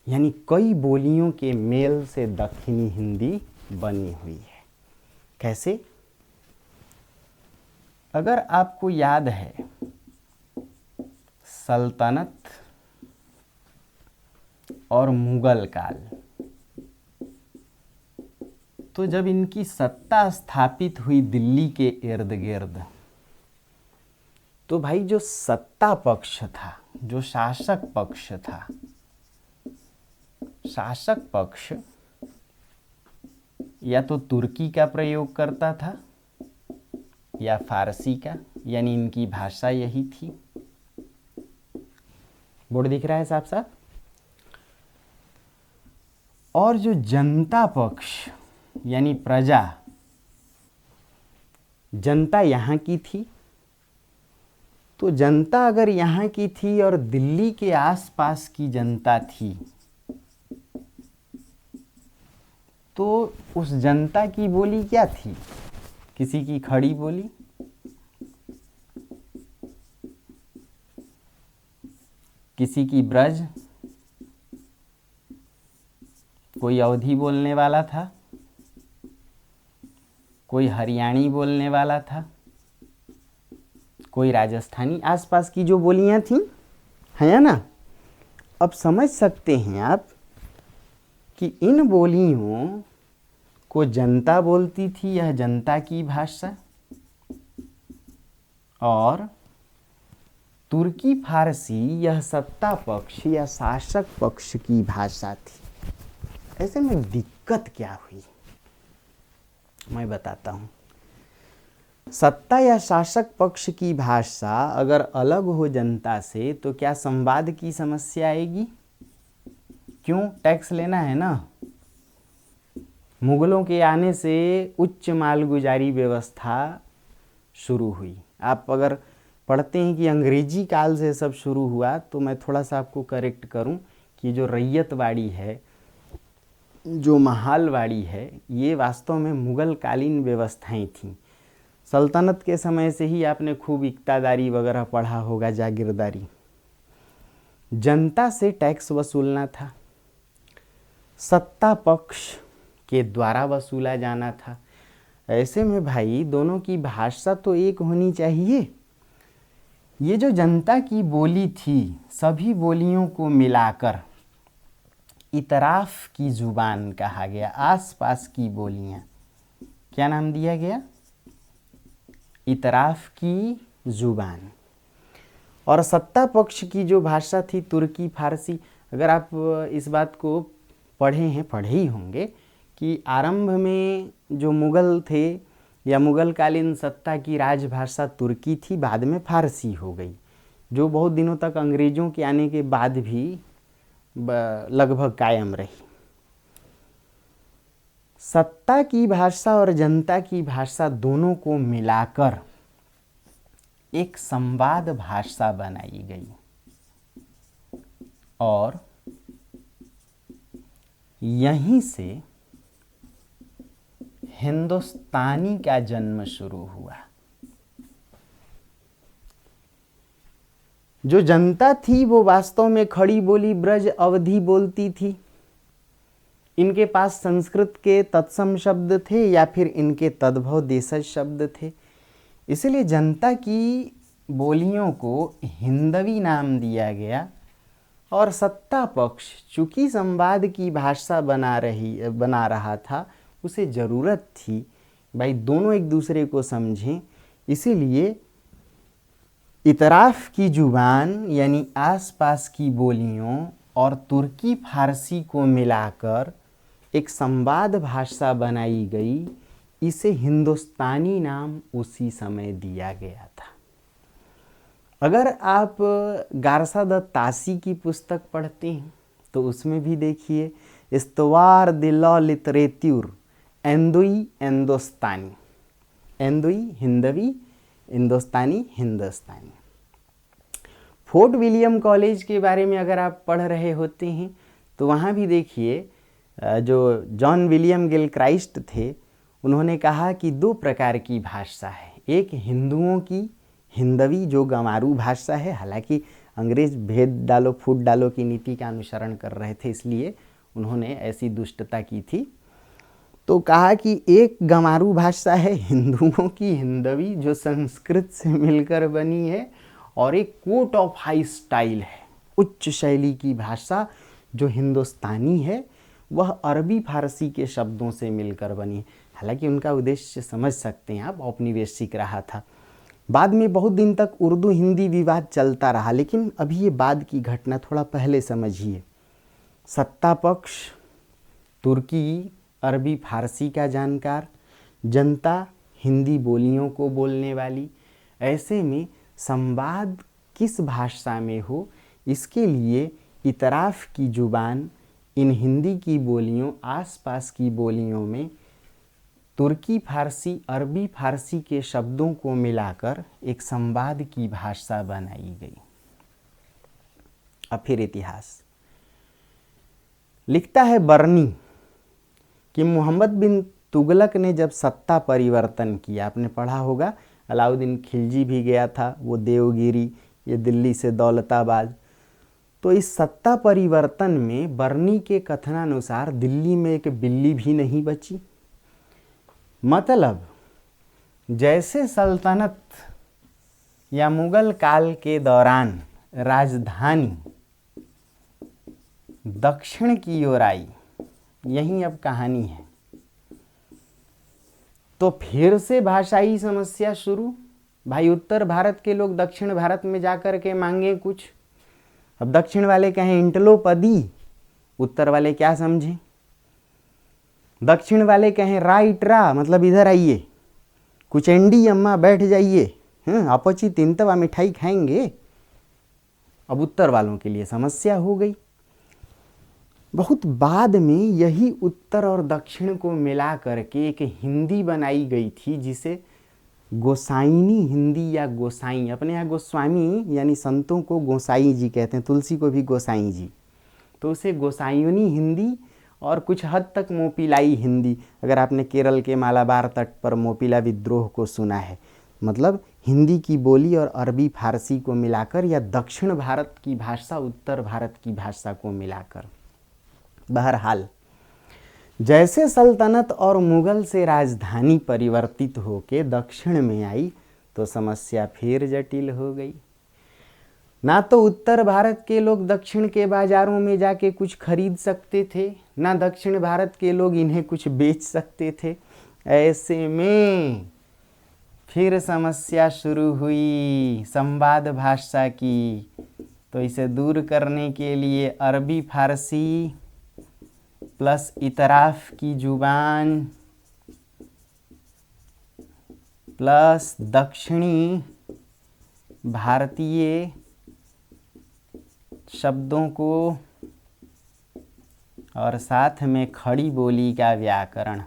यानी कई बोलियों के मेल से दक्षिणी हिंदी बनी हुई है। कैसे? अगर आपको याद है सल्तनत और मुगल काल, तो जब इनकी सत्ता स्थापित हुई दिल्ली के इर्द गिर्द, तो भाई जो सत्ता पक्ष था, जो शासक पक्ष था, शासक पक्ष या तो तुर्की का प्रयोग करता था या फारसी का, यानी इनकी भाषा यही थी। बोर्ड दिख रहा है साफ साफ। और जो जनता पक्ष यानी प्रजा, जनता यहाँ की थी, तो जनता अगर यहाँ की थी और दिल्ली के आसपास की जनता थी, तो उस जनता की बोली क्या थी? किसी की खड़ी बोली, किसी की ब्रज, कोई अवधी बोलने वाला था, कोई हरियाणी बोलने वाला था, कोई राजस्थानी, आसपास की जो बोलियां थीं, है ना। अब समझ सकते हैं आप कि इन बोलियों को जनता बोलती थी, यह जनता की भाषा, और तुर्की फारसी यह सत्ता पक्ष या शासक पक्ष की भाषा थी। ऐसे में दिक्कत क्या हुई, मैं बताता हूँ। सत्ता या शासक पक्ष की भाषा अगर अलग हो जनता से, तो क्या संवाद की समस्या आएगी? क्यों? टैक्स लेना है ना। मुगलों के आने से उच्च मालगुजारी व्यवस्था शुरू हुई। आप अगर पढ़ते हैं कि अंग्रेजी काल से सब शुरू हुआ, तो मैं थोड़ा सा आपको करेक्ट करूं कि जो रैयतवाड़ी है, जो महालवाड़ी है, ये वास्तव में मुगल कालीन व्यवस्थाएं थीं। सल्तनत के समय से ही आपने खूब इक्तादारी वगैरह पढ़ा होगा, जागीरदारी। जनता से टैक्स वसूलना था, सत्ता पक्ष के द्वारा वसूला जाना था। ऐसे में भाई दोनों की भाषा तो एक होनी चाहिए। ये जो जनता की बोली थी, सभी बोलियों को मिलाकर इतराफ की जुबान कहा गया। आसपास की बोलियां, क्या नाम दिया गया? इतराफ की जुबान। और सत्ता पक्ष की जो भाषा थी तुर्की फारसी। अगर आप इस बात को पढ़े ही होंगे कि आरंभ में जो मुगल थे या मुगलकालीन सत्ता की राजभाषा तुर्की थी, बाद में फारसी हो गई, जो बहुत दिनों तक अंग्रेजों के आने के बाद भी लगभग कायम रही। सत्ता की भाषा और जनता की भाषा दोनों को मिलाकर एक संवाद भाषा बनाई गई, और यहीं से हिंदुस्तानी का जन्म शुरू हुआ। जो जनता थी वो वास्तव में खड़ी बोली, ब्रज, अवधी बोलती थी। इनके पास संस्कृत के तत्सम शब्द थे या फिर इनके तद्भव देशज शब्द थे। इसलिए जनता की बोलियों को हिंदवी नाम दिया गया, और सत्ता पक्ष चूंकि संवाद की भाषा बना रहा था, उसे ज़रूरत थी भाई दोनों एक दूसरे को समझें। इसीलिए इतराफ की जुबान यानी आसपास की बोलियों और तुर्की फारसी को मिलाकर एक संवाद भाषा बनाई गई। इसे हिंदुस्तानी नाम उसी समय दिया गया था। अगर आप गारसा द तासी की पुस्तक पढ़ते हैं, तो उसमें भी देखिए, इस्तवार दिल लिटरेच्यूर एंदुई हिंदुस्तानी, एंदुई हिंदवी, हिंदुस्तानी हिंदुस्तानी। फोर्ट विलियम कॉलेज के बारे में अगर आप पढ़ रहे होते हैं तो वहाँ भी देखिए जो जॉन विलियम गिलक्राइस्ट थे उन्होंने कहा कि दो प्रकार की भाषा है, एक हिंदुओं की हिंदवी जो गंवारू भाषा है, हालांकि अंग्रेज भेद डालो फूट डालो की नीति का अनुसरण कर रहे थे इसलिए उन्होंने ऐसी दुष्टता की थी, तो कहा कि एक गंवारू भाषा है हिंदुओं की हिंदवी जो संस्कृत से मिलकर बनी है, और एक कोट ऑफ हाई स्टाइल है, उच्च शैली की भाषा जो हिंदुस्तानी है वह अरबी फारसी के शब्दों से मिलकर बनी है। हालांकि उनका उद्देश्य समझ सकते हैं आप, औपनिवेशिक रहा था। बाद में बहुत दिन तक उर्दू हिंदी विवाद चलता रहा, लेकिन अभी ये बाद की घटना, थोड़ा पहले समझिए। सत्ता पक्ष तुर्की अरबी फारसी का जानकार, जनता हिंदी बोलियों को बोलने वाली, ऐसे में संवाद किस भाषा में हो इसके लिए इतराफ़ की ज़ुबान इन हिंदी की बोलियों आसपास की बोलियों में तुर्की फारसी अरबी फारसी के शब्दों को मिलाकर एक संवाद की भाषा बनाई गई। अब फिर इतिहास लिखता है बर्नी कि मोहम्मद बिन तुगलक ने जब सत्ता परिवर्तन किया, आपने पढ़ा होगा अलाउद्दीन खिलजी भी गया था, वो देवगिरी, ये दिल्ली से दौलताबाद, तो इस सत्ता परिवर्तन में बर्नी के कथनानुसार दिल्ली में एक बिल्ली भी नहीं बची। मतलब जैसे सल्तनत या मुगल काल के दौरान राजधानी दक्षिण की ओर आई, यही अब कहानी है, तो फिर से भाषाई समस्या शुरू। भाई उत्तर भारत के लोग दक्षिण भारत में जाकर के मांगे कुछ, अब दक्षिण वाले कहें इंटलोपदी, उत्तर वाले क्या समझें? दक्षिण वाले कहें राइट रा, मतलब इधर आइए, कुचेंडी अम्मा बैठ जाइए, अपची तिंतवा मिठाई खाएंगे। अब उत्तर वालों के लिए समस्या हो गई। बहुत बाद में यही उत्तर और दक्षिण को मिला करके एक हिंदी बनाई गई थी जिसे गोसाइनी हिंदी या गोसाई, अपने यहाँ गोस्वामी यानी संतों को गोसाई जी कहते हैं, तुलसी को भी गोसाई जी, तो उसे गोसाइनी हिंदी और कुछ हद तक मोपिलाई हिंदी। अगर आपने केरल के मालाबार तट पर मोपिला विद्रोह को सुना है, मतलब हिंदी की बोली और अरबी फारसी को मिलाकर या दक्षिण भारत की भाषा उत्तर भारत की भाषा को मिलाकर। बहरहाल जैसे सल्तनत और मुगल से राजधानी परिवर्तित होके दक्षिण में आई तो समस्या फिर जटिल हो गई। ना तो उत्तर भारत के लोग दक्षिण के बाजारों में जाके कुछ खरीद सकते थे, ना दक्षिण भारत के लोग इन्हें कुछ बेच सकते थे। ऐसे में फिर समस्या शुरू हुई संवाद भाषा की। तो इसे दूर करने के लिए अरबी फारसी प्लस इतराफ की जुबान प्लस दक्षिणी भारतीय शब्दों को और साथ में खड़ी बोली का व्याकरण।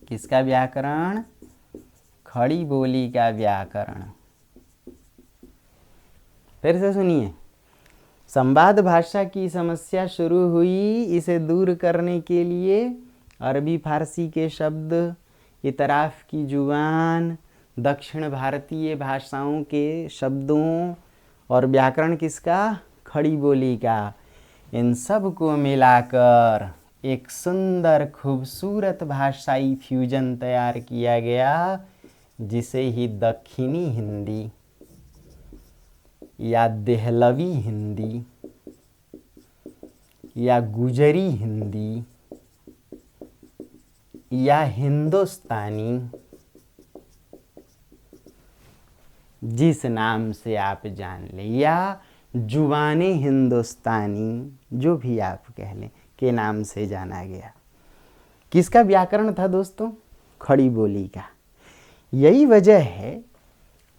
किसका व्याकरण? खड़ी बोली का व्याकरण। फिर से सुनिए, संवाद भाषा की समस्या शुरू हुई। इसे दूर करने के लिए अरबी फारसी के शब्द, इतराफ की जुबान, दक्षिण भारतीय भाषाओं के शब्दों और व्याकरण किसका? खड़ी बोली का। इन सब को मिलाकर एक सुंदर खूबसूरत भाषाई फ्यूजन तैयार किया गया जिसे ही दक्षिणी हिंदी या देहलवी हिंदी या गुजरी हिंदी या हिंदुस्तानी, जिस नाम से आप जान लें, या जुबाने हिंदुस्तानी, जो भी आप कह लें, के नाम से जाना गया। किसका व्याकरण था दोस्तों? खड़ी बोली का। यही वजह है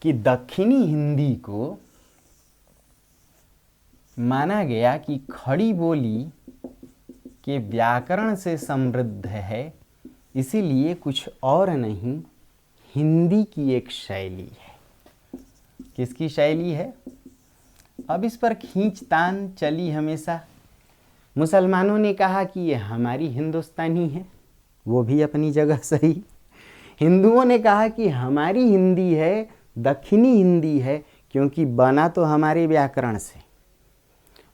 कि दक्षिणी हिंदी को माना गया कि खड़ी बोली के व्याकरण से समृद्ध है इसीलिए कुछ और नहीं, हिंदी की एक शैली है। किसकी शैली है? अब इस पर खींचतान चली हमेशा। मुसलमानों ने कहा कि ये हमारी हिंदुस्तानी है, वो भी अपनी जगह सही। हिंदुओं ने कहा कि हमारी हिंदी है, दक्षिणी हिंदी है, क्योंकि बना तो हमारे व्याकरण से।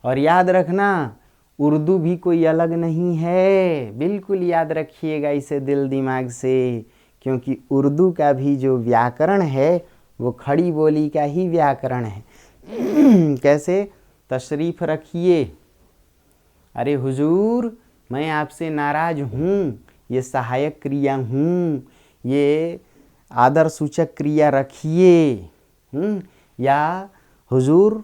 और याद रखना, उर्दू भी कोई अलग नहीं है, बिल्कुल याद रखिएगा इसे दिल दिमाग से, क्योंकि उर्दू का भी जो व्याकरण है वो खड़ी बोली का ही व्याकरण है। कैसे? तशरीफ़ रखिए। अरे हुजूर, मैं आपसे नाराज़ हूँ, ये सहायक क्रिया हूँ, ये आदर सूचक क्रिया रखिए। या हुजूर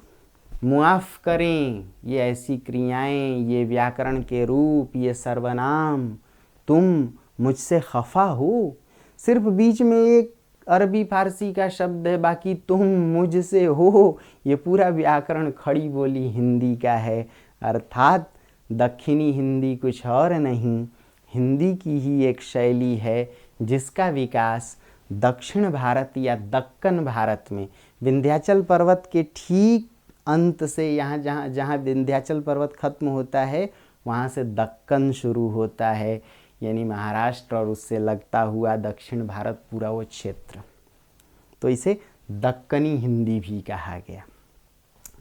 मुआफ़ करें, ये ऐसी क्रियाएं, ये व्याकरण के रूप, ये सर्वनाम, तुम मुझसे खफा हो। सिर्फ बीच में एक अरबी फारसी का शब्द है, बाकी तुम मुझसे हो, ये पूरा व्याकरण खड़ी बोली हिंदी का है। अर्थात दक्षिणी हिंदी कुछ और नहीं, हिंदी की ही एक शैली है, जिसका विकास दक्षिण भारत या दक्कन भारत में विंध्याचल पर्वत के ठीक अंत से, यहाँ जहाँ विंध्याचल पर्वत खत्म होता है वहाँ से दक्कन शुरू होता है, यानी महाराष्ट्र और उससे लगता हुआ दक्षिण भारत पूरा वो क्षेत्र। तो इसे दक्कनी हिंदी भी कहा गया।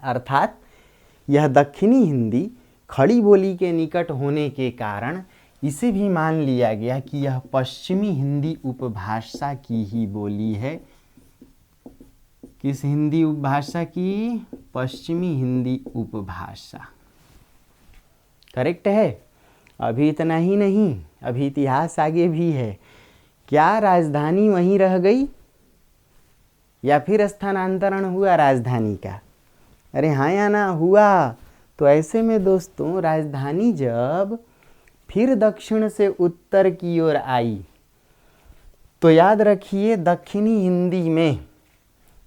अर्थात यह दक्षिणी हिंदी खड़ी बोली के निकट होने के कारण इसे भी मान लिया गया कि यह पश्चिमी हिंदी उपभाषा की ही बोली है। किस हिंदी उपभाषा की? पश्चिमी हिंदी उपभाषा। करेक्ट है। अभी इतना ही नहीं, अभी इतिहास आगे भी है। क्या राजधानी वहीं रह गई या फिर स्थानांतरण हुआ राजधानी का? अरे हाँ या ना हुआ? तो ऐसे में दोस्तों, राजधानी जब फिर दक्षिण से उत्तर की ओर आई, तो याद रखिए दक्षिणी हिंदी में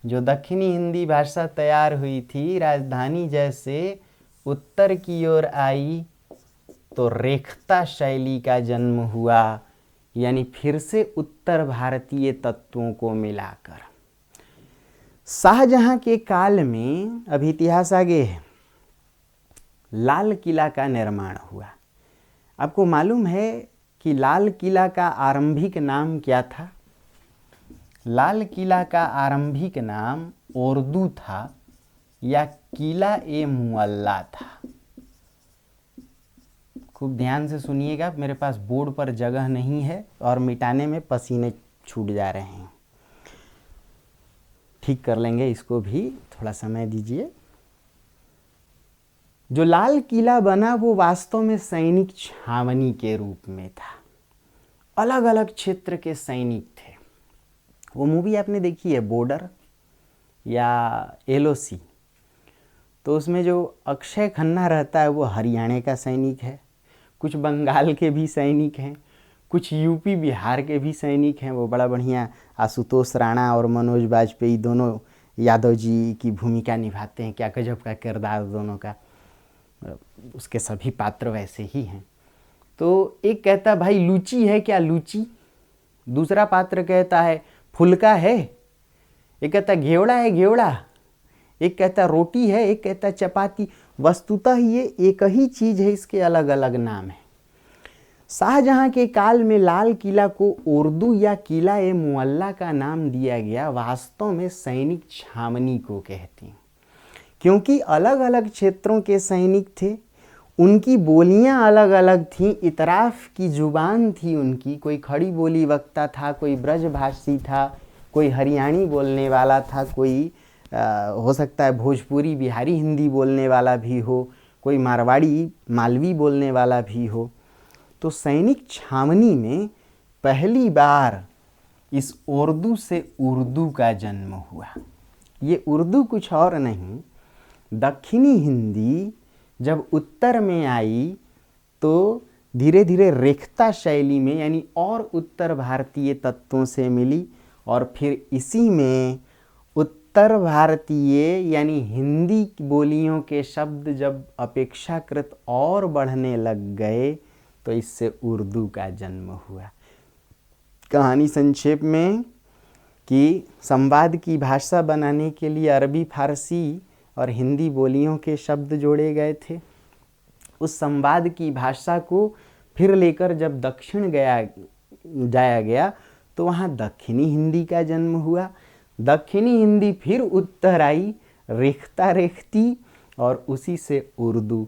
जो दक्षिणी हिंदी भाषा तैयार हुई थी, राजधानी जैसे उत्तर की ओर आई तो रेखता शैली का जन्म हुआ, यानी फिर से उत्तर भारतीय तत्वों को मिलाकर। शाहजहां के काल में, अभी इतिहास आगे है, लाल किला का निर्माण हुआ। आपको मालूम है कि लाल किला का आरंभिक नाम क्या था? लाल किला का आरंभिक नाम उर्दू था या किला ए मुअल्ला था। खूब ध्यान से सुनिएगा, मेरे पास बोर्ड पर जगह नहीं है और मिटाने में पसीने छूट जा रहे हैं। ठीक कर लेंगे इसको भी, थोड़ा समय दीजिए। जो लाल किला बना वो वास्तव में सैनिक छावनी के रूप में था। अलग अलग क्षेत्र के सैनिक थे। वो मूवी आपने देखी है बॉर्डर या LOC? तो उसमें जो अक्षय खन्ना रहता है वो हरियाणा का सैनिक है, कुछ बंगाल के भी सैनिक हैं, कुछ यूपी बिहार के भी सैनिक हैं। वो बड़ा बढ़िया आशुतोष राणा और मनोज बाजपेयी दोनों यादव जी की भूमिका निभाते हैं। क्या गजब का किरदार दोनों का, उसके सभी पात्र वैसे ही हैं। तो एक कहता भाई लूची है क्या लूची, दूसरा पात्र कहता है फुलका है, एक कहता घेवड़ा है घेवड़ा, एक कहता रोटी है, एक कहता चपाती। वस्तुतः ये एक ही चीज़ है, इसके अलग अलग नाम हैं। शाहजहां के काल में लाल किला को उर्दू या किला ए मुअल्ला का नाम दिया गया। वास्तव में सैनिक छावनी को कहते हैं, क्योंकि अलग अलग क्षेत्रों के सैनिक थे, उनकी बोलियां अलग अलग थीं, इतराफ़ की ज़ुबान थी उनकी। कोई खड़ी बोली वक्ता था, कोई ब्रजभाषी था, कोई हरियाणी बोलने वाला था, कोई हो सकता है भोजपुरी बिहारी हिंदी बोलने वाला भी हो, कोई मारवाड़ी मालवी बोलने वाला भी हो। तो सैनिक छावनी में पहली बार इस उर्दू से उर्दू का जन्म हुआ। ये उर्दू कुछ और नहीं, दक्षिणी हिंदी जब उत्तर में आई तो धीरे धीरे रेखता शैली में, यानी और उत्तर भारतीय तत्वों से मिली, और फिर इसी में उत्तर भारतीय यानी हिंदी बोलियों के शब्द जब अपेक्षाकृत और बढ़ने लग गए तो इससे उर्दू का जन्म हुआ। कहानी संक्षेप में कि संवाद की भाषा बनाने के लिए अरबी, फारसी और हिंदी बोलियों के शब्द जोड़े गए थे। उस संवाद की भाषा को फिर लेकर जब दक्षिण जाया गया तो वहाँ दक्षिणी हिंदी का जन्म हुआ। दक्षिणी हिंदी फिर उत्तर आई रेखता रेखती, और उसी से उर्दू,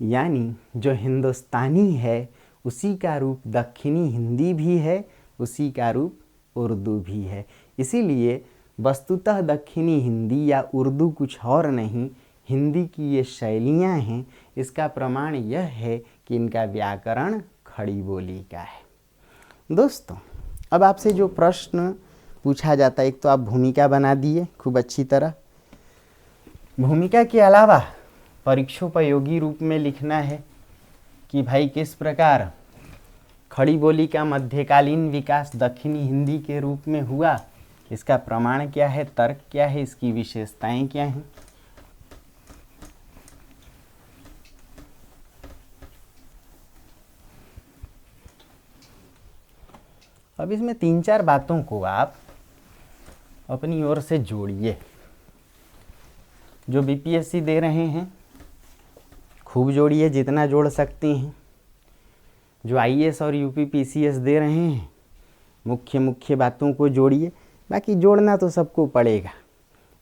यानी जो हिंदुस्तानी है उसी का रूप दक्षिणी हिंदी भी है, उसी का रूप उर्दू भी है। इसीलिए वस्तुतः दक्षिणी हिंदी या उर्दू कुछ और नहीं, हिंदी की ये शैलियाँ हैं। इसका प्रमाण यह है कि इनका व्याकरण खड़ी बोली का है। दोस्तों, अब आपसे जो प्रश्न पूछा जाता है, एक तो आप भूमिका बना दिए खूब अच्छी तरह। भूमिका के अलावा परीक्षोपयोगी रूप में लिखना है कि भाई किस प्रकार खड़ी बोली का मध्यकालीन विकास दक्षिणी हिंदी के रूप में हुआ, इसका प्रमाण क्या है, तर्क क्या है, इसकी विशेषताएं क्या हैं। अब इसमें 3-4 बातों को आप अपनी ओर से जोड़िए। जो बीपीएससी दे रहे हैं खूब जोड़िए, जितना जोड़ सकते हैं। जो आईएएस और यूपीपीसीएस दे रहे हैं मुख्य बातों को जोड़िए। बाकी जोड़ना तो सबको पड़ेगा।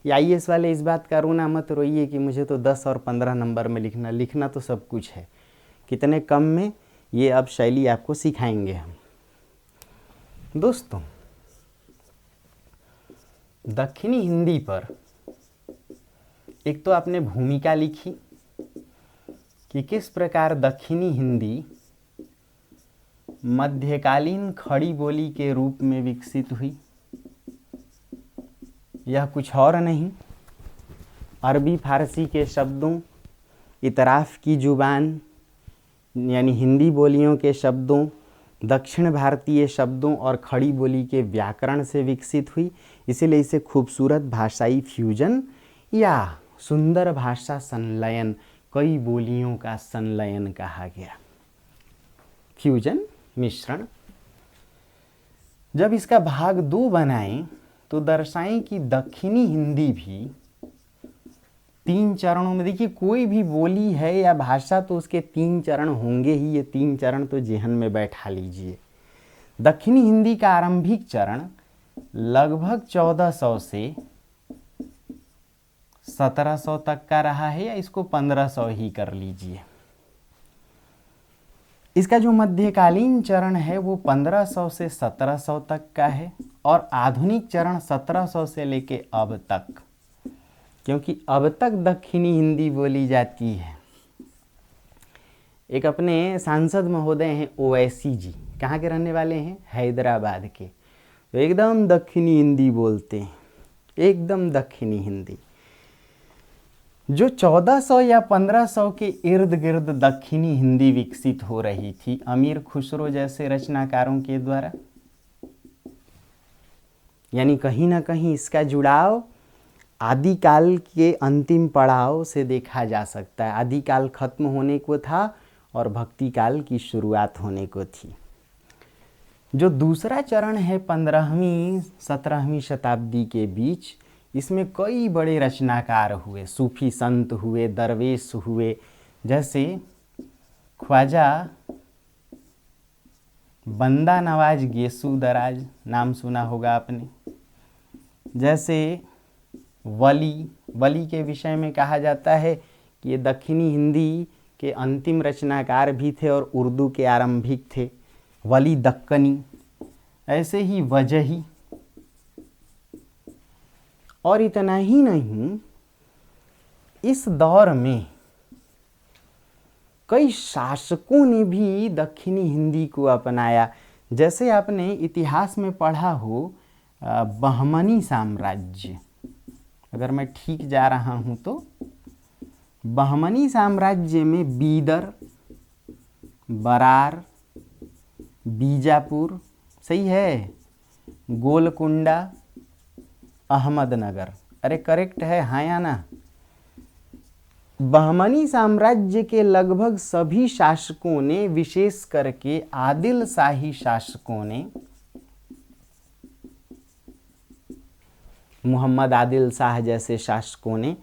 ये आईएएस वाले इस बात का रोना मत रोइए कि मुझे तो 10 और 15 नंबर में लिखना तो सब कुछ है। कितने कम में, ये अब शैली आपको सिखाएंगे हम। दोस्तों, दक्षिणी हिंदी पर एक तो आपने भूमिका लिखी कि किस प्रकार दक्षिणी हिंदी मध्यकालीन खड़ी बोली के रूप में विकसित हुई। यह कुछ और नहीं, अरबी फारसी के शब्दों, इतराफ़ की जुबान यानी हिंदी बोलियों के शब्दों, दक्षिण भारतीय शब्दों और खड़ी बोली के व्याकरण से विकसित हुई। इसीलिए इसे खूबसूरत भाषाई फ्यूजन या सुंदर भाषा संलयन, कई बोलियों का संलयन कहा गया। फ्यूजन, मिश्रण। जब इसका भाग 2 बनाएं तो दर्शाएं कि दक्षिणी हिंदी भी 3 चरणों में, देखिए कोई भी बोली है या भाषा तो उसके 3 चरण होंगे ही। ये 3 चरण तो जेहन में बैठा लीजिए। दक्षिणी हिंदी का आरंभिक चरण लगभग 1400 से 1700 तक का रहा है, या इसको 1500 ही कर लीजिए। इसका जो मध्यकालीन चरण है वो 1500 से 1700 तक का है, और आधुनिक चरण 1700 से लेके अब तक, क्योंकि अब तक दक्षिणी हिंदी बोली जाती है। एक अपने सांसद महोदय हैं ओवैसी जी, कहाँ के रहने वाले हैं, हैदराबाद के। तो एकदम दक्षिणी हिंदी बोलते हैं, एकदम दक्षिणी हिंदी। जो 1400 या 1500 के इर्द गिर्द दक्षिणी हिंदी विकसित हो रही थी अमीर खुसरो जैसे रचनाकारों के द्वारा, यानी कहीं ना कहीं इसका जुड़ाव आदिकाल के अंतिम पड़ाव से देखा जा सकता है। आदिकाल खत्म होने को था और भक्ति काल की शुरुआत होने को थी। जो दूसरा चरण है 15वीं 17वीं शताब्दी के बीच, इसमें कई बड़े रचनाकार हुए, सूफी संत हुए, दरवेश हुए, जैसे ख्वाजा बंदा नवाज गेसू दराज, नाम सुना होगा आपने। जैसे वली के विषय में कहा जाता है कि ये दक्षिणी हिंदी के अंतिम रचनाकार भी थे और उर्दू के आरंभिक थे, वली दक्कनी। ऐसे ही वजही, और इतना ही नहीं, इस दौर में कई शासकों ने भी दक्षिणी हिंदी को अपनाया। जैसे आपने इतिहास में पढ़ा हो बहमनी साम्राज्य, अगर मैं ठीक जा रहा हूं तो बहमनी साम्राज्य में बीदर, बरार, बीजापुर, सही है, गोलकुंडा, अहमदनगर, अरे करेक्ट है, हाँ या ना। बहमनी साम्राज्य के लगभग सभी शासकों ने, विशेष करके आदिल शाही शासकों ने मोहम्मद आदिल शाह जैसे शासकों ने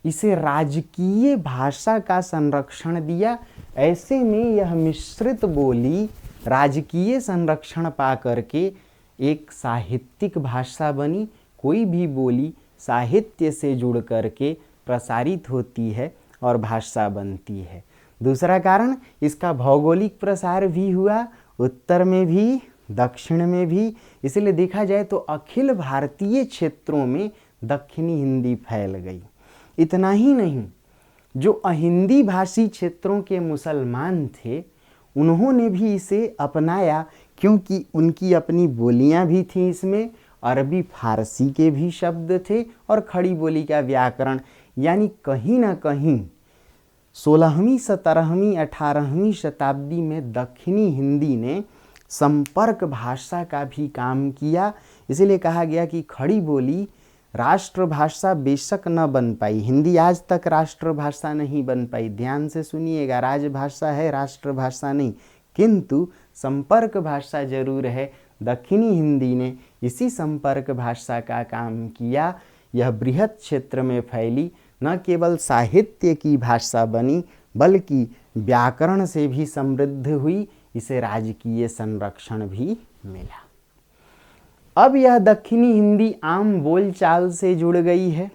इसे राजकीय भाषा का संरक्षण दिया। ऐसे में यह मिश्रित बोली राजकीय संरक्षण पा करके एक साहित्यिक भाषा बनी। कोई भी बोली साहित्य से जुड़ करके प्रसारित होती है और भाषा बनती है। दूसरा कारण, इसका भौगोलिक प्रसार भी हुआ, उत्तर में भी दक्षिण में भी। इसलिए देखा जाए तो अखिल भारतीय क्षेत्रों में दक्षिणी हिंदी फैल गई। इतना ही नहीं, जो अहिंदी भाषी क्षेत्रों के मुसलमान थे उन्होंने भी इसे अपनाया, क्योंकि उनकी अपनी बोलियां भी थीं। इसमें अरबी फारसी के भी शब्द थे और खड़ी बोली का व्याकरण, यानी कहीं ना कहीं 16वीं 17वीं 18वीं शताब्दी में दक्षिणी हिंदी ने संपर्क भाषा का भी काम किया। इसीलिए कहा गया कि खड़ी बोली राष्ट्रभाषा बेशक न बन पाई, हिंदी आज तक राष्ट्रभाषा नहीं बन पाई, ध्यान से सुनिएगा, राजभाषा है राष्ट्रभाषा नहीं, किंतु संपर्क भाषा जरूर है। दक्षिणी हिंदी ने इसी संपर्क भाषा का काम किया। यह बृहत क्षेत्र में फैली, न केवल साहित्य की भाषा बनी बल्कि व्याकरण से भी समृद्ध हुई, इसे राजकीय संरक्षण भी मिला। अब यह दक्षिणी हिंदी आम बोलचाल से जुड़ गई है।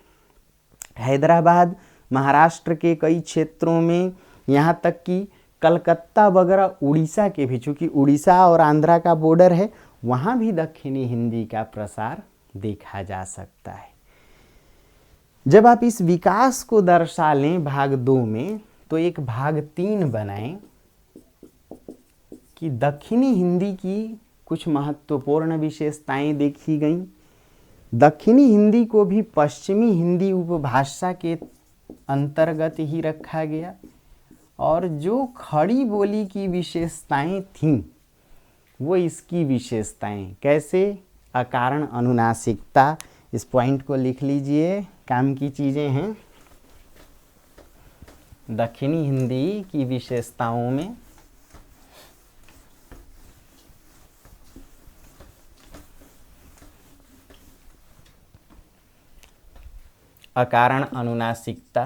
हैदराबाद, महाराष्ट्र के कई क्षेत्रों में, यहाँ तक कि कलकत्ता वगैरह उड़ीसा के भी, चूँकि उड़ीसा और आंध्रा का बॉर्डर है, वहाँ भी दक्षिणी हिंदी का प्रसार देखा जा सकता है। जब आप इस विकास को दर्शा लें भाग 2 में, तो एक भाग 3 बनाएं कि दक्षिणी हिंदी की कुछ महत्वपूर्ण विशेषताएं देखी गईं। दक्षिणी हिंदी को भी पश्चिमी हिंदी उपभाषा के अंतर्गत ही रखा गया, और जो खड़ी बोली की विशेषताएं थीं वो इसकी विशेषताएं। कैसे? अकारण अनुनासिकता, इस पॉइंट को लिख लीजिए, काम की चीज़ें हैं। दक्षिणी हिंदी की विशेषताओं में अकारण अनुनासिकता,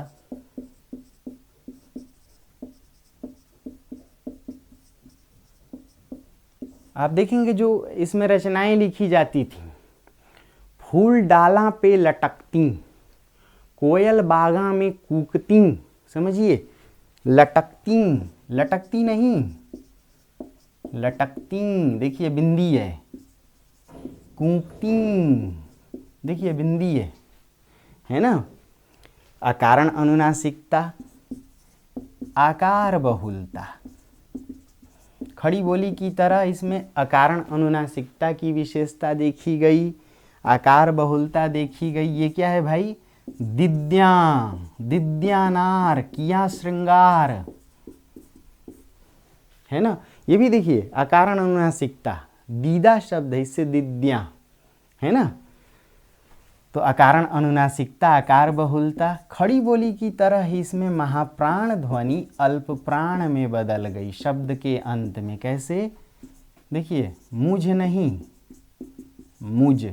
आप देखेंगे जो इसमें रचनाएं लिखी जाती थी, फूल डाला पे लटकती, कोयल बागा में कूकती, समझिए, लटकती, लटकती नहीं, लटकती, देखिए बिंदी है, कूकती, देखिए बिंदी है ना। अकारण अनुनासिकता, आकार बहुलता, खड़ी बोली की तरह इसमें अकारण अनुनासिकता की विशेषता देखी गई, आकार बहुलता देखी गई। ये क्या है भाई? दिद्या, दिद्यानार, किया श्रृंगार, है ना। ये भी देखिए अकारण अनुनासिकता, दीदा शब्द है, इससे दिद्या, है ना। तो अकारण अनुनासिकता, आकार बहुलता, खड़ी बोली की तरह ही इसमें महाप्राण ध्वनि अल्प प्राण में बदल गई शब्द के अंत में। कैसे? देखिए, मुझ नहीं मुझ,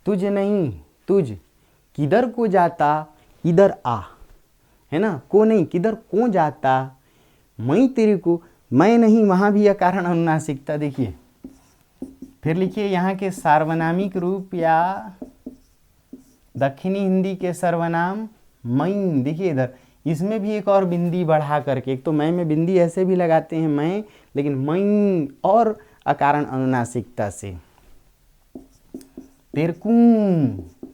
तुझ नहीं तुझ, किधर को जाता इधर आ, है ना, को नहीं किधर को जाता, मैं तेरे को, मैं नहीं, वहाँ भी अकारण अनुनासिकता। देखिए फिर लिखिए यहाँ के सार्वनामिक रूप या दक्षिणी हिंदी के सर्वनाम मैं, देखिए इधर इसमें भी एक और बिंदी बढ़ा करके, एक तो मैं में बिंदी ऐसे भी लगाते हैं मैं, लेकिन मैं और अकारण अनुनासिकता से। तेरकू,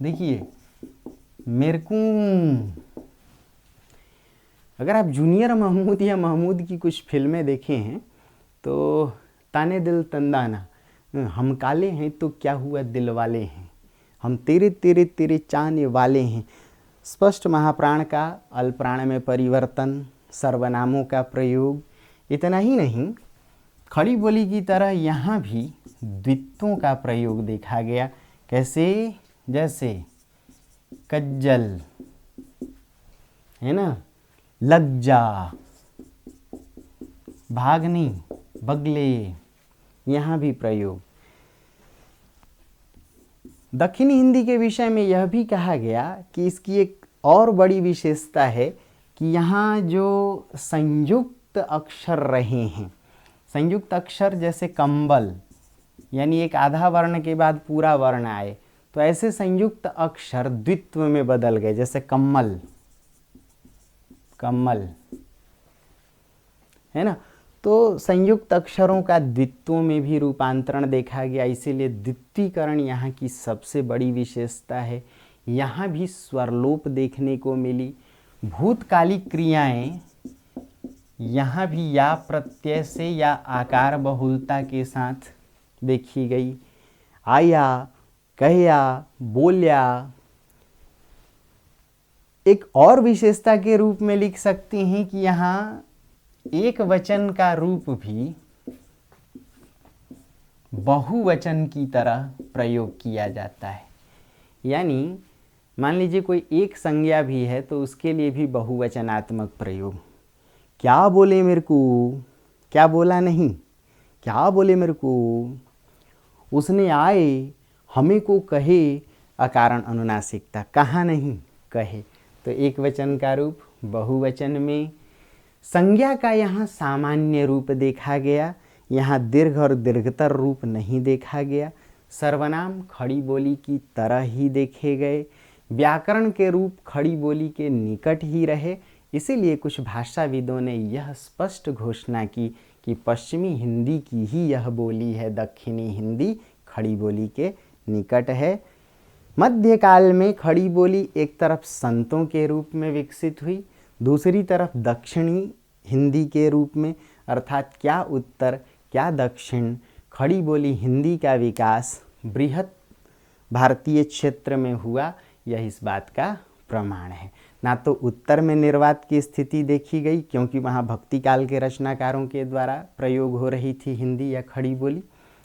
देखिए मेरकू। अगर आप जूनियर महमूद या महमूद की कुछ फिल्में देखे हैं तो ताने दिल तंदाना, हम काले हैं तो क्या हुआ दिल वाले हैं, हम तेरे तेरे तेरे चाहने वाले हैं। स्पष्ट महाप्राण का अल्पप्राण में परिवर्तन, सर्वनामों का प्रयोग। इतना ही नहीं, खड़ी बोली की तरह यहाँ भी द्वित्वों का प्रयोग देखा गया। कैसे? जैसे कज्जल, है ना, लग जा, भागनी, बगले, यहाँ भी प्रयोग। दक्षिणी हिंदी के विषय में यह भी कहा गया कि इसकी एक और बड़ी विशेषता है कि यहाँ जो संयुक्त अक्षर रहे हैं, संयुक्त अक्षर जैसे कंबल यानी एक आधा वर्ण के बाद पूरा वर्ण आए, तो ऐसे संयुक्त अक्षर द्वित्व में बदल गए, जैसे कम्मल, कम्मल है ना। तो संयुक्त अक्षरों का द्वित्वों में भी रूपांतरण देखा गया, इसीलिए द्वित्वीकरण यहाँ की सबसे बड़ी विशेषता है। यहाँ भी स्वरलोप देखने को मिली। भूतकालिक क्रियाएं यहाँ भी या प्रत्यय से या आकार बहुलता के साथ देखी गई। आया, कहया, बोल्या। एक और विशेषता के रूप में लिख सकते हैं कि यहाँ एक वचन का रूप भी बहुवचन की तरह प्रयोग किया जाता है। यानी मान लीजिए कोई एक संज्ञा भी है तो उसके लिए भी बहुवचनात्मक प्रयोग। क्या बोले मेरे को, क्या बोला नहीं, क्या बोले मेरे को, उसने आए, हमें को कहे, अकारण अनुनासिकता, कहा नहीं कहे। तो एक वचन का रूप बहुवचन में। संज्ञा का यहाँ सामान्य रूप देखा गया, यहाँ दीर्घ और दीर्घतर रूप नहीं देखा गया। सर्वनाम खड़ी बोली की तरह ही देखे गए। व्याकरण के रूप खड़ी बोली के निकट ही रहे। इसीलिए कुछ भाषाविदों ने यह स्पष्ट घोषणा की कि पश्चिमी हिंदी की ही यह बोली है, दक्षिणी हिंदी खड़ी बोली के निकट है। मध्यकाल में खड़ी बोली एक तरफ संतों के रूप में विकसित हुई, दूसरी तरफ दक्षिणी हिंदी के रूप में, अर्थात क्या उत्तर क्या दक्षिण, खड़ी बोली हिंदी का विकास बृहत भारतीय क्षेत्र में हुआ, यह इस बात का प्रमाण है। ना तो उत्तर में निर्वात की स्थिति देखी गई क्योंकि वहाँ भक्ति काल के रचनाकारों के द्वारा प्रयोग हो रही थी हिंदी या खड़ी बोली,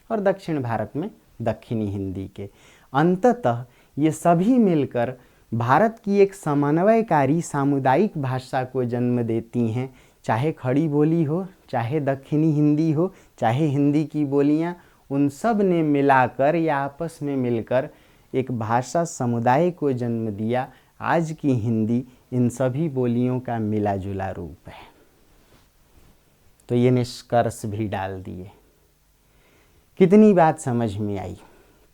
और दक्षिण भारत में दक्षिणी हिंदी के। अंततः ये सभी मिलकर भारत की एक समन्वयकारी सामुदायिक भाषा को जन्म देती हैं। चाहे खड़ी बोली हो, चाहे दक्षिणी हिंदी हो, चाहे हिंदी की बोलियाँ, उन सब ने मिलाकर या आपस में मिलकर एक भाषा समुदाय को जन्म दिया। आज की हिंदी इन सभी बोलियों का मिला जुला रूप है। तो ये निष्कर्ष भी डाल दिए। कितनी बात समझ में आई?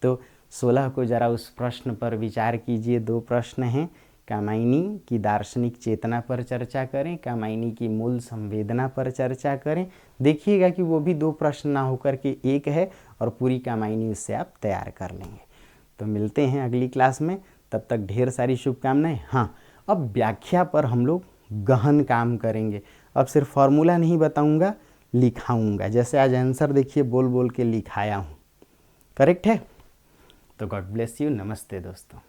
तो 16 को जरा उस प्रश्न पर विचार कीजिए। 2 प्रश्न हैं। कामायनी की दार्शनिक चेतना पर चर्चा करें, कामायनी की मूल संवेदना पर चर्चा करें। देखिएगा कि वो भी 2 प्रश्न ना होकर के एक है और पूरी कामायनी उससे आप तैयार कर लेंगे। तो मिलते हैं अगली क्लास में, तब तक ढेर सारी शुभकामनाएं। हाँ, अब व्याख्या पर हम लोग गहन काम करेंगे। अब सिर्फ फॉर्मूला नहीं बताऊंगा, लिखाऊंगा। जैसे आज आंसर देखिए बोल बोल के लिखाया हूँ, करेक्ट है? तो गॉड ब्लेस यू। नमस्ते दोस्तों।